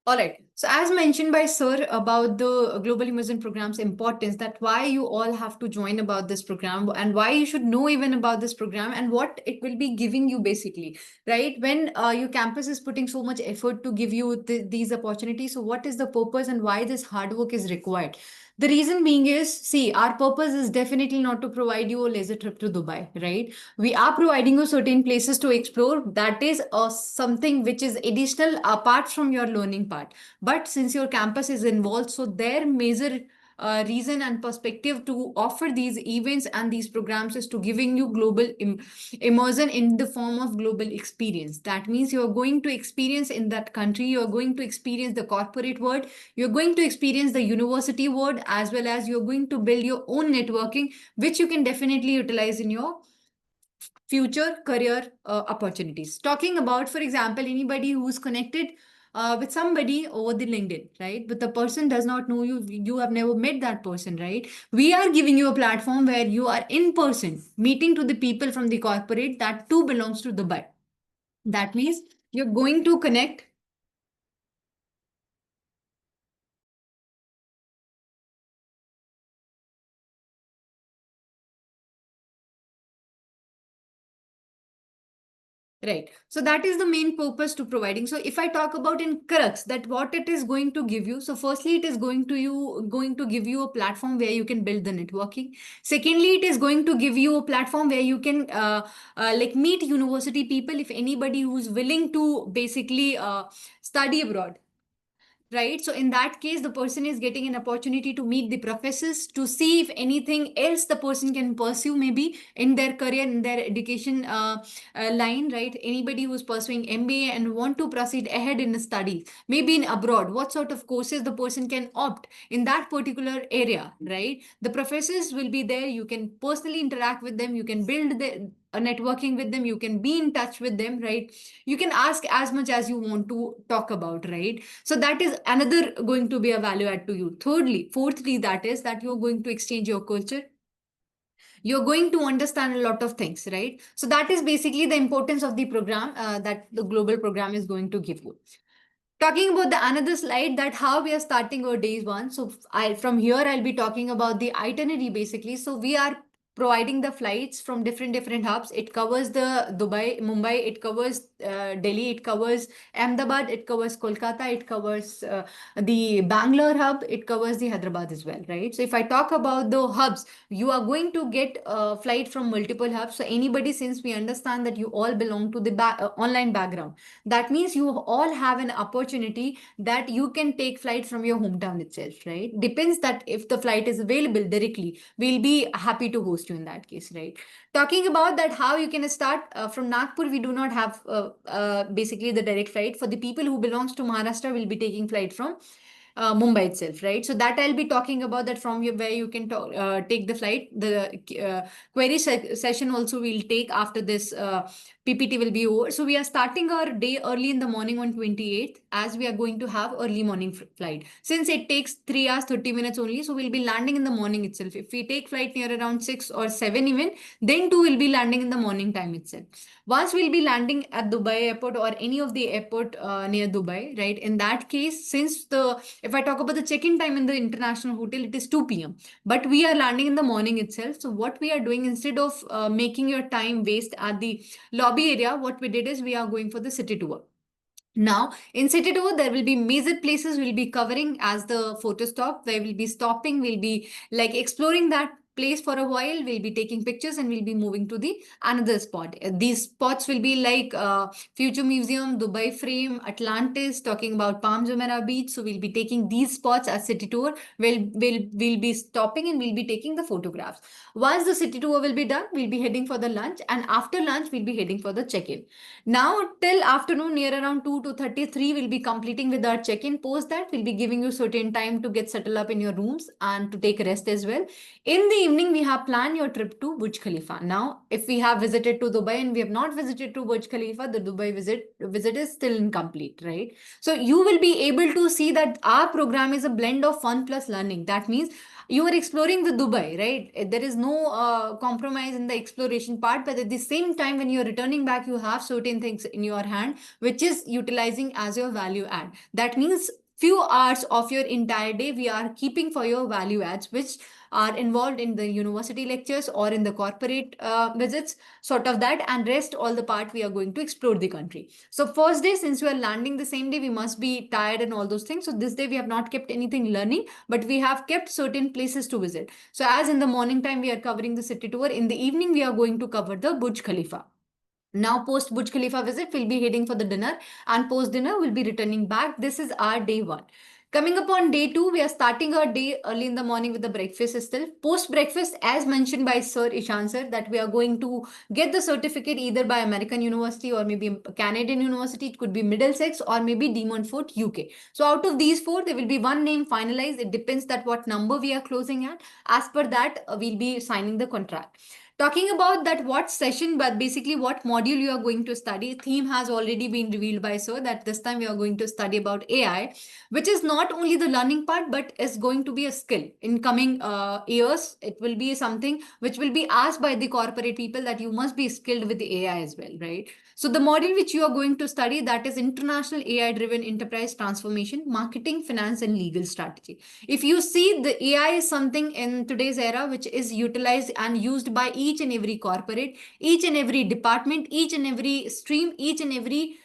All right. So as mentioned by Sir about the Global Immersion Program's importance, that why you all have to join about this program and why you should know even about this program and what it will be giving you basically, right? When your campus is putting so much effort to give you these opportunities, so what is the purpose and why this hard work is required? The reason being is, see, our purpose is definitely not to provide you a leisure trip to Dubai, right? We are providing you certain places to explore. That is something which is additional apart from your learning part. But since your campus is involved, so their major reason and perspective to offer these events and these programs is to giving you global immersion in the form of global experience. That means you're going to experience in that country, you're going to experience the corporate world, you're going to experience the university world, as well as you're going to build your own networking, which you can definitely utilize in your future career opportunities. Talking about, for example, anybody who's connected with somebody over the LinkedIn, right? But the person does not know you, you have never met that person, right? We are giving you a platform where you are in person, meeting to the people from the corporate that too belongs to Dubai. That means you're going to connect. Right. So that is the main purpose to providing. So if I talk about in crux that what it is going to give you. So firstly, it is going to give you a platform where you can build the networking. Secondly, it is going to give you a platform where you can like meet university people, if anybody who's willing to basically study abroad. Right. So in that case, the person is getting an opportunity to meet the professors to see if anything else the person can pursue maybe in their career, in their education line, right? Anybody who's pursuing MBA and want to proceed ahead in the studies, maybe in abroad, what sort of courses the person can opt in that particular area, right? The professors will be there. You can personally interact with them. You can build a networking with them. You can be in touch with them, right? You can ask as much as you want to talk about, right? So that is another going to be a value add to you. Fourthly, that is that you're going to exchange your culture. You're going to understand a lot of things, right? So that is basically the importance of the program that the global program is going to give you. Talking about the another slide, that how we are starting our days one. So from here, I'll be talking about the itinerary basically. So we are providing the flights from different hubs. It covers the Mumbai, it covers Delhi, it covers Ahmedabad, it covers Kolkata, it covers the Bangalore hub, it covers the Hyderabad as well, right? So if I talk about the hubs, you are going to get a flight from multiple hubs. So anybody, since we understand that you all belong to the online background, that means you all have an opportunity that you can take flight from your hometown itself, right? Depends that if the flight is available directly, we'll be happy to host you in that case, right? Talking about that, how you can start from Nagpur, we do not have basically the direct flight. For the people who belongs to Maharashtra, we'll be taking flight from Mumbai itself, right? So that I'll be talking about that from where you can take the flight. The query session also we'll take after this PPT will be over. So we are starting our day early in the morning on 28th, as we are going to have early morning flight. Since it takes 3 hours 30 minutes only, so we'll be landing in the morning itself. If we take flight near around 6 or 7 even, then too we'll be landing in the morning time itself. Once we'll be landing at Dubai airport or any of the airport near Dubai, right? In that case, since if I talk about the check-in time in the international hotel, it is 2 p.m. But we are landing in the morning itself. So what we are doing, instead of making your time waste at the lobby area, what we did is we are going for the city tour. Now, in city tour, there will be major places we'll be covering as the photo stop, where we'll be stopping, we'll be like exploring that place for a while, we'll be taking pictures and we'll be moving to the another spot. These spots will be like Future Museum, Dubai Frame, Atlantis, talking about Palm Jumeirah Beach. So we'll be taking these spots as city tour. We'll be stopping and we'll be taking the photographs. Once the city tour will be done, we'll be heading for the lunch, and after lunch, we'll be heading for the check-in. Now, till afternoon, near around 2 to 33, we'll be completing with our check-in. Post that, we'll be giving you certain time to get settled up in your rooms and to take rest as well. In the evening, we have planned your trip to Burj Khalifa. Now, if we have visited to Dubai and we have not visited to Burj Khalifa, the Dubai visit is still incomplete, right? So you will be able to see that our program is a blend of fun plus learning. That means you are exploring the Dubai, right? There is no compromise in the exploration part, but at the same time, when you're returning back, you have certain things in your hand, which is utilizing as your value add. That means few hours of your entire day we are keeping for your value adds, which are involved in the university lectures or in the corporate visits, sort of that, and rest all the part we are going to explore the country. So first day, since we are landing the same day, we must be tired and all those things. So this day we have not kept anything learning, but we have kept certain places to visit. So as in the morning time, we are covering the city tour. In the evening, we are going to cover the Burj Khalifa. Now, post Burj Khalifa visit, we'll be heading for the dinner, and post dinner, we'll be returning back. This is our day 1. Coming up on day 2, we are starting our day early in the morning with the breakfast itself. Post breakfast, as mentioned by Sir Ishan sir, that we are going to get the certificate either by American University or maybe Canadian University. It could be Middlesex or maybe De Montfort, UK. So out of these 4, there will be one name finalized. It depends that what number we are closing at. As per that, we'll be signing the contract. Talking about that what session, but basically what module you are going to study, theme has already been revealed by Sir that this time we are going to study about AI, which is not only the learning part, but is going to be a skill. In coming years, it will be something which will be asked by the corporate people that you must be skilled with the AI as well, right? So the module which you are going to study, that is International AI-Driven Enterprise Transformation, Marketing, Finance and Legal Strategy. If you see, the AI is something in today's era which is utilized and used by each and every corporate, each and every department, each and every stream, each and every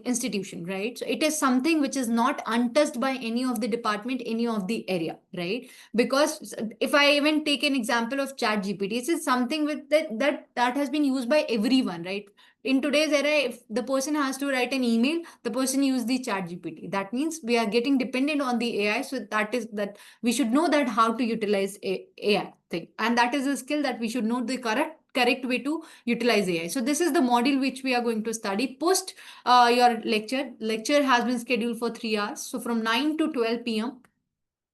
institution, right? So it is something which is not untouched by any of the department, any of the area, right? Because if I even take an example of ChatGPT, it is something with that has been used by everyone, right? In today's era, if the person has to write an email, the person use the ChatGPT. That means we are getting dependent on the AI. So that we should know that how to utilize AI thing. And that is a skill that we should know the correct way to utilize AI. So this is the module which we are going to study. Post your lecture has been scheduled for 3 hours. So from 9 to 12 p.m.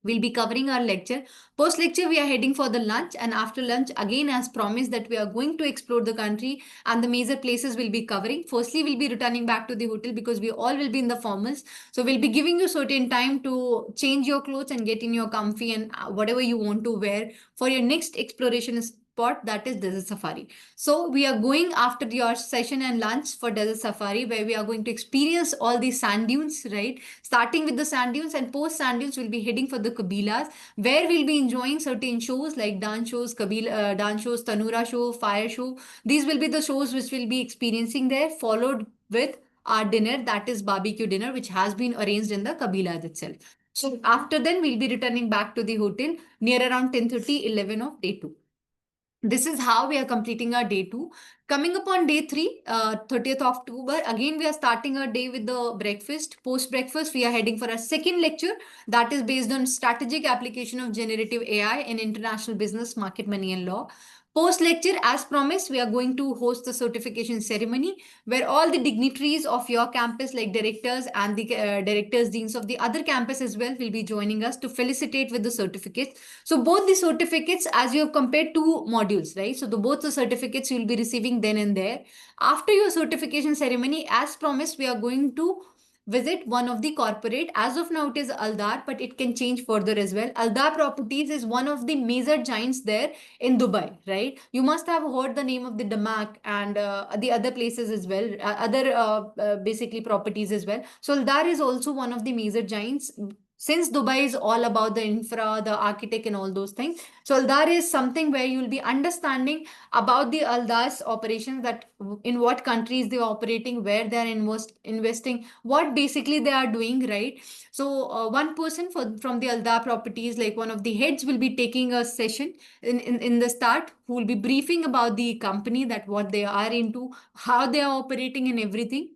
we'll be covering our lecture. Post lecture, we are heading for the lunch, and after lunch, again, as promised, that we are going to explore the country and the major places we'll be covering. Firstly, we'll be returning back to the hotel because we all will be in the formals. So we'll be giving you certain time to change your clothes and get in your comfy and whatever you want to wear for your next exploration spot, that is Desert Safari. So we are going after your session and lunch for Desert Safari, where we are going to experience all the sand dunes, right? Starting with the sand dunes, and post sand dunes, we'll be heading for the Kabilas, where we'll be enjoying certain shows like dance shows, dance shows, Tanura show, fire show. These will be the shows which we'll be experiencing there, followed with our dinner, that is barbecue dinner, which has been arranged in the Kabilas itself. So after then, we'll be returning back to the hotel near around 10:30, 11 of day 2. This is how we are completing our day 2. Coming up on day 3, 30th of October, again we are starting our day with the breakfast. Post breakfast, we are heading for a second lecture that is based on strategic application of generative AI in international business, market, money and law. Post lecture, as promised, we are going to host the certification ceremony where all the dignitaries of your campus, like directors and the directors, deans of the other campus as well, will be joining us to felicitate with the certificates. So both the certificates, as you have compared 2 modules, right? So both the certificates you will be receiving then and there. After your certification ceremony, as promised, we are going to visit one of the corporate. As of now, it is Aldar, but it can change further as well. Aldar Properties is one of the major giants there in Dubai, right? You must have heard the name of the Damac and the other places as well, basically properties as well. So Aldar is also one of the major giants. Since Dubai is all about the infra, the architect and all those things. So Aldar is something where you'll be understanding about the Aldar's operations, that in what countries they're operating, where they're investing, what basically they are doing, right? So one person from the Aldar Properties, like one of the heads, will be taking a session in the start, who will be briefing about the company, that what they are into, how they are operating and everything.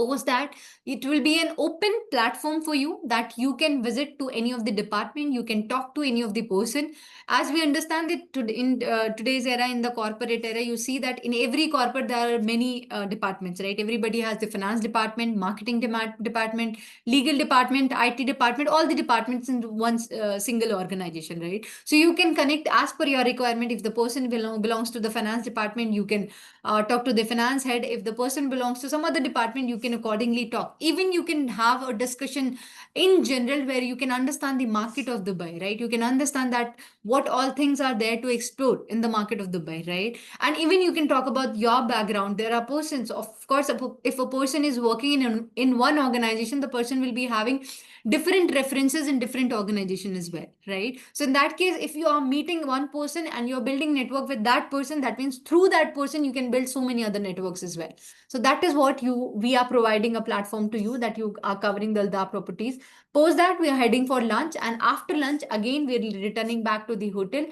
Post that, it will be an open platform for you that you can visit to any of the department, you can talk to any of the person. As we understand it in today's era, in the corporate era, you see that in every corporate there are many departments, right? Everybody has the finance department, marketing department, legal department, IT department, all the departments in one single organization, right? So you can connect as per your requirement. If the person belongs to the finance department, you can talk to the finance head. If the person belongs to some other department, you can accordingly talk. Even you can have a discussion in general where you can understand the market of Dubai, right? You can understand that what all things are there to explore in the market of Dubai, right? And even you can talk about your background. There are persons, of course, if a person is working in one organization, the person will be having different references in different organization as well, right? So in that case, if you are meeting one person and you're building network with that person, that means through that person you can build so many other networks as well. So that is what we are providing a platform to you, that you are covering the Aldab properties. Post that, we are heading for lunch, and after lunch again we're returning back to the hotel.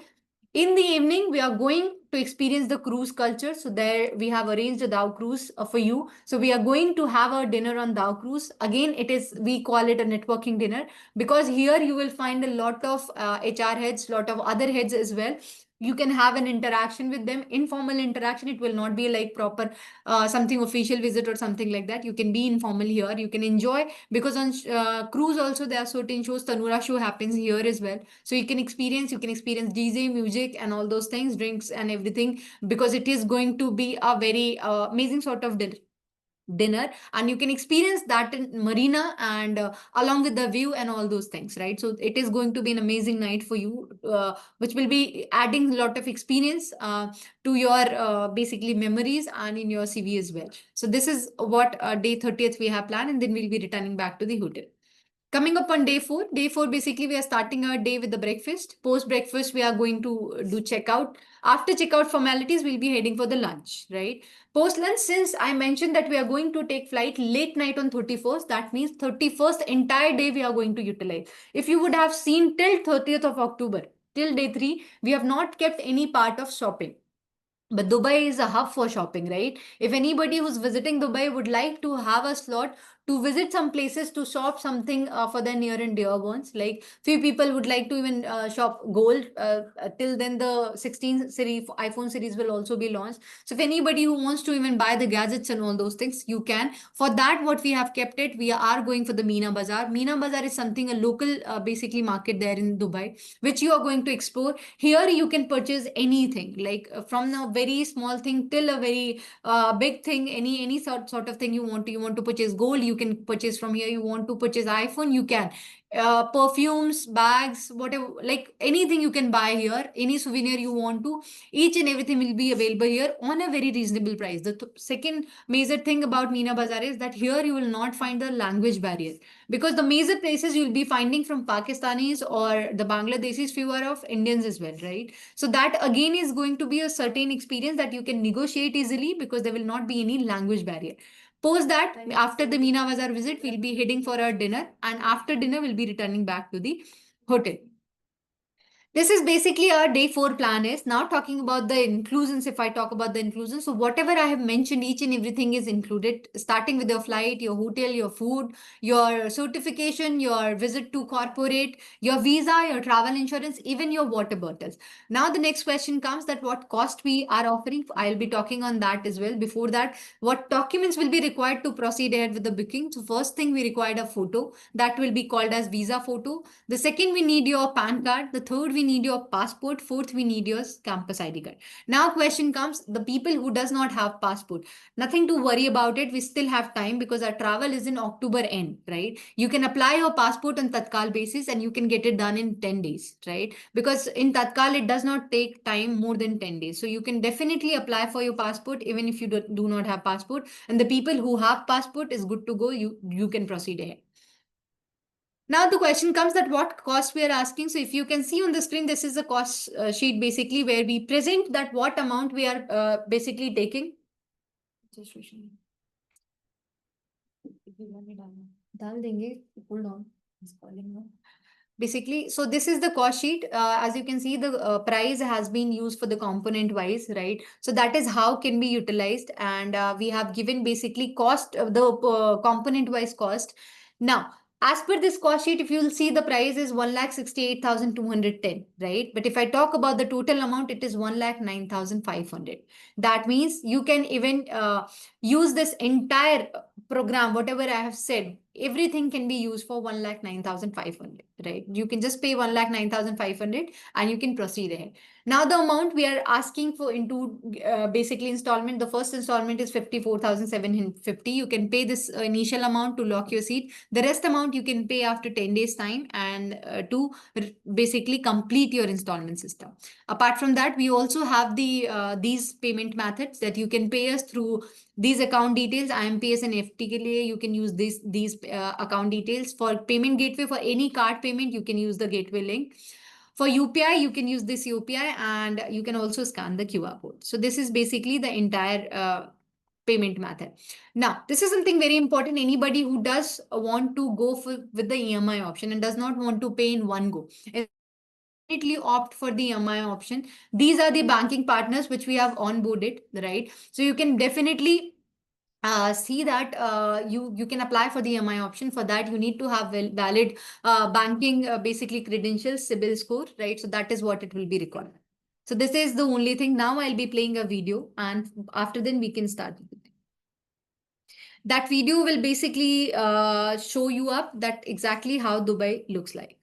In the evening, we are going to experience the cruise culture. So there we have arranged a Dow cruise for you. So we are going to have a dinner on Dow cruise. Again, we call it a networking dinner, because here you will find a lot of HR heads, lot of other heads as well. You can have an interaction with them, informal interaction. It will not be like proper something official visit or something like that. You can be informal here. You can enjoy, because on cruise also there are certain shows. Tanura show happens here as well. So you can experience DJ, music and all those things, drinks and everything, because it is going to be a very amazing sort of dinner, and you can experience that in marina, and along with the view and all those things, right? So it is going to be an amazing night for you, which will be adding a lot of experience to your basically memories and in your CV as well. So this is what day 30th we have planned, and then we'll be returning back to the hotel. Coming up on day 4, basically we are starting our day with the breakfast. Post breakfast, we are going to do checkout. After checkout formalities, we'll be heading for the lunch, right? Post lunch, since I mentioned that we are going to take flight late night on 31st, that means 31st entire day we are going to utilize. If you would have seen till 30th of October, till day 3, we have not kept any part of shopping. But Dubai is a hub for shopping, right? If anybody who's visiting Dubai would like to have a slot to visit some places to shop something for their near and dear ones, like few people would like to even shop gold. Till then, the 16 series iPhone series will also be launched. So if anybody who wants to even buy the gadgets and all those things, you can. For that, what we have kept it, we are going for the Meena Bazaar. Meena Bazaar is something, a local basically market there in Dubai, which you are going to explore. Here you can purchase anything, like from a very small thing till a very big thing. Any sort of thing you want to purchase gold, you can purchase from here. You want to purchase iPhone, you can. Perfumes, bags, whatever, like anything you can buy here. Any souvenir you want to, each and everything will be available here on a very reasonable price. The second major thing about Meena Bazaar is that here you will not find the language barrier, because the major places you'll be finding from Pakistanis or the Bangladeshis, fewer of Indians as well, right? So that again is going to be a certain experience that you can negotiate easily, because there will not be any language barrier. Post that, after the Meena Bazaar visit, we'll be heading for our dinner, and after dinner, we'll be returning back to the hotel. This is basically our day 4 plan is. Now talking about the inclusions, if I talk about the inclusions, so whatever I have mentioned, each and everything is included, starting with your flight, your hotel, your food, your certification, your visit to corporate, your visa, your travel insurance, even your water bottles. Now the next question comes that what cost we are offering. I'll be talking on that as well. Before that, what documents will be required to proceed ahead with the booking. So first thing, we required a photo that will be called as visa photo. The second, we need your PAN card. The third, we need your passport. Fourth, we need your campus ID card. Now question comes, the people who does not have passport, nothing to worry about it. We still have time, because our travel is in October end, right? You can apply your passport on Tatkal basis and you can get it done in 10 days, right? Because in Tatkal, it does not take time more than 10 days. So you can definitely apply for your passport even if you do not have passport. And the people who have passport is good to go. You can proceed ahead. Now the question comes that what cost we are asking. So if you can see on the screen, this is a cost sheet basically where we present that what amount we are basically taking. Dal denge, hold on. It's calling now. basically, so this is the cost sheet. As you can see, the price has been used for the component wise, right? So that is how can be utilized, and we have given basically cost of the component wise cost. Now, as per this cost sheet, if you'll see, the price is 1,68,210, right? But if I talk about the total amount, it is 1,09,500. That means you can even use this entire program, whatever I have said, everything can be used for 1,09,500, right? You can just pay 1,09,500 and you can proceed ahead. Now, the amount we are asking for into basically installment, the first installment is 54,750. You can pay this initial amount to lock your seat. The rest amount you can pay after 10 days time and to basically complete your installment system. Apart from that, we also have these payment methods that you can pay us through these account details, IMPS and FTLA. You can use these account details. For payment gateway, for any card payment, you can use the gateway link. For UPI, you can use this UPI, and you can also scan the QR code. So this is basically the entire payment method. Now, this is something very important. Anybody who does want to go with the EMI option and does not want to pay in one go, definitely opt for the EMI option. These are the banking partners which we have onboarded, right? So you can definitely see that you can apply for the EMI option. For that, you need to have valid banking basically credentials, CIBIL score, right? So that is what it will be required. So this is the only thing. Now I'll be playing a video, and after then we can start with it. That video will basically show you up that exactly how Dubai looks like.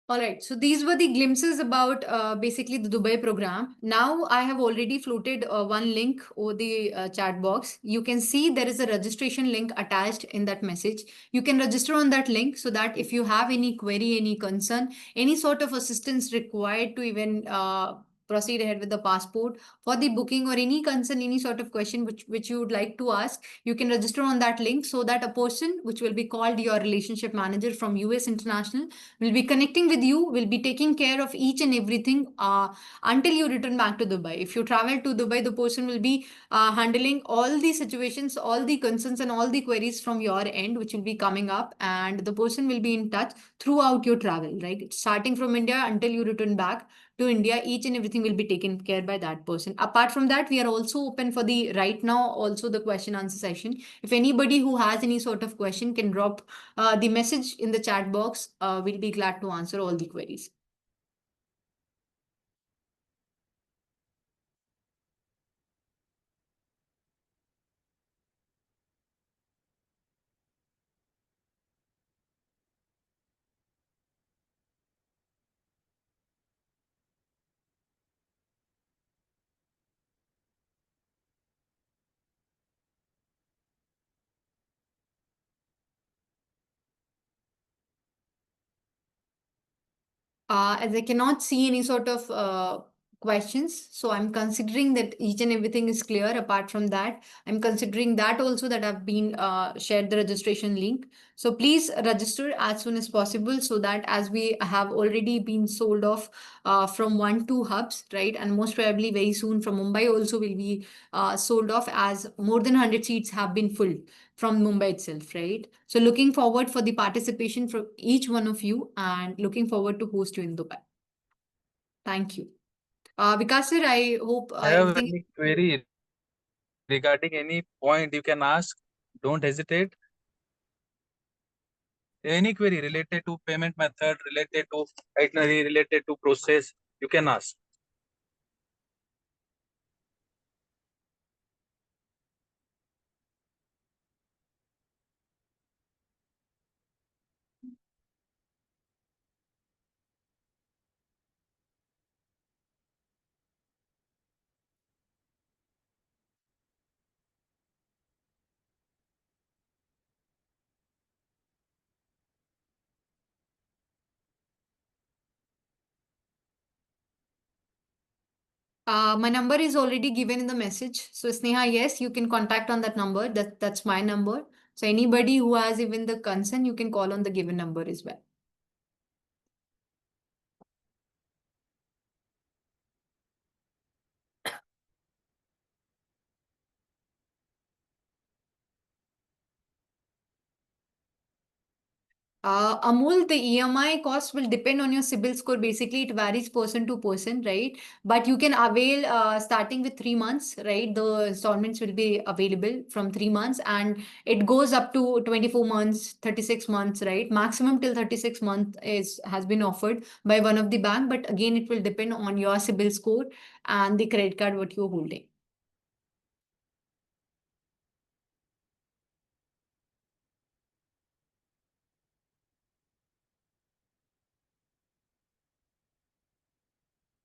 All right, so these were the glimpses about basically the Dubai program. Now I have already floated one link over the chat box. You can see there is a registration link attached in that message. You can register on that link so that if you have any query, any concern, any sort of assistance required to even proceed ahead with the passport for the booking or any concern, any sort of question which you would like to ask, you can register on that link so that a person which will be called your relationship manager from US International will be connecting with you, will be taking care of each and everything until you return back to Dubai. If you travel to Dubai, the person will be handling all the situations, all the concerns, and all the queries from your end, which will be coming up, and the person will be in touch throughout your travel, right? Starting from India until you return back to India, each and everything will be taken care by that person. Apart from that, we are also open for the right now also the question answer session. If anybody who has any sort of question can drop the message in the chat box. We'll be glad to answer all the queries. As I cannot see any sort of questions, so I'm considering that each and everything is clear. Apart from that, I'm considering that also that I've been shared the registration link. So please register as soon as possible so that as we have already been sold off from 1-2 hubs, right? And most probably very soon from Mumbai also will be sold off as more than 100 seats have been full from Mumbai itself, right? So looking forward for the participation from each one of you and looking forward to host you in Dubai. Thank you. Vikas sir, I hope I have everything. any query regarding any point you can ask. Don't hesitate. Any query related to payment method, related to itinerary, related to process, you can ask. My number is already given in the message. So Sneha, yes, you can contact on that number. That's my number. So anybody who has even the concern, you can call on the given number as well. Amul, the EMI cost will depend on your CIBIL score. Basically, it varies person to person, right? But you can avail starting with 3 months, right? The installments will be available from 3 months and it goes up to 24 months, 36 months, right? Maximum till 36 months has been offered by one of the bank. But again, it will depend on your CIBIL score and the credit card what you're holding.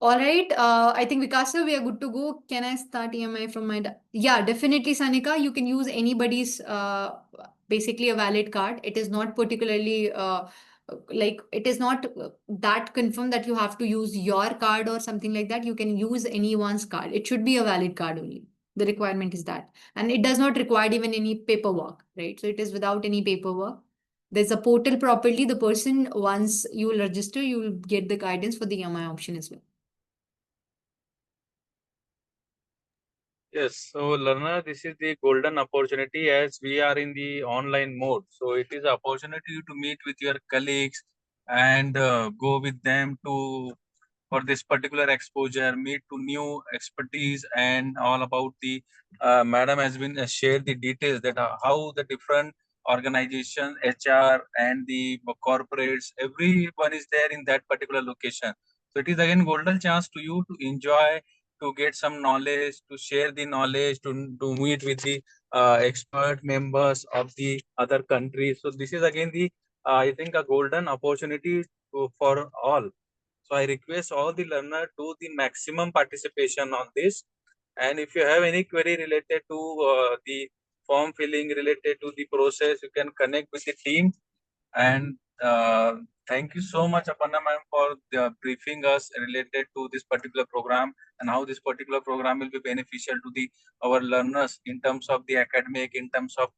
All right. I think Vikasa, we are good to go. Can I start EMI from my? Yeah, definitely, Sanika. You can use anybody's basically a valid card. It is not particularly like it is not that confirmed that you have to use your card or something like that. You can use anyone's card. It should be a valid card only. The requirement is that, and it does not require even any paperwork, right? So it is without any paperwork. There's a portal properly. The person once you will register, you will get the guidance for the EMI option as well. Yes, so learner, this is the golden opportunity as we are in the online mode. So it is an opportunity to meet with your colleagues and go with them to for this particular exposure, meet to new expertise and all about the madam has been shared the details that how the different organizations, HR and the corporates, everyone is there in that particular location. So it is again golden chance to you to enjoy, to get some knowledge, to share the knowledge, to meet with the expert members of the other countries. So this is again the I think a golden opportunity for all. So I request all the learner to the maximum participation on this. And if you have any query related to the form filling, related to the process, you can connect with the team. And thank you so much, Aparna ma'am, for briefing us related to this particular program and how this particular program will be beneficial to the our learners in terms of the academic, in terms of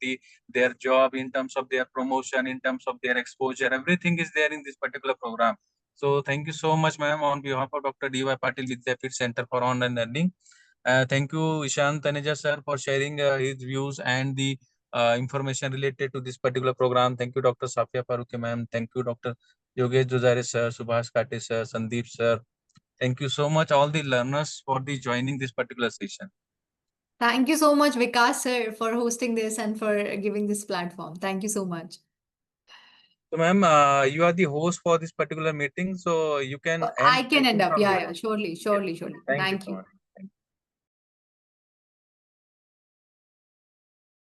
their job, in terms of their promotion, in terms of their exposure. Everything is there in this particular program. So thank you so much, ma'am, on behalf of Dr. D.Y. Patil Vidyapith Center for Online Learning. Thank you, Ishant Taneja sir, for sharing his views and the information related to this particular program. Thank you, Dr. Safia Farooqui ma'am. Thank you, Dr. Yogesh Dujare sir, Subhash Kate sir, Sandeep sir. Thank you so much, all the learners, for the joining this particular session. Thank you so much, Vikas sir, for hosting this and for giving this platform. Thank you so much. So, ma'am, you are the host for this particular meeting, so you can I end can end it up. from Yeah, here. yeah, surely, surely, surely. Thank you Thank so you. much.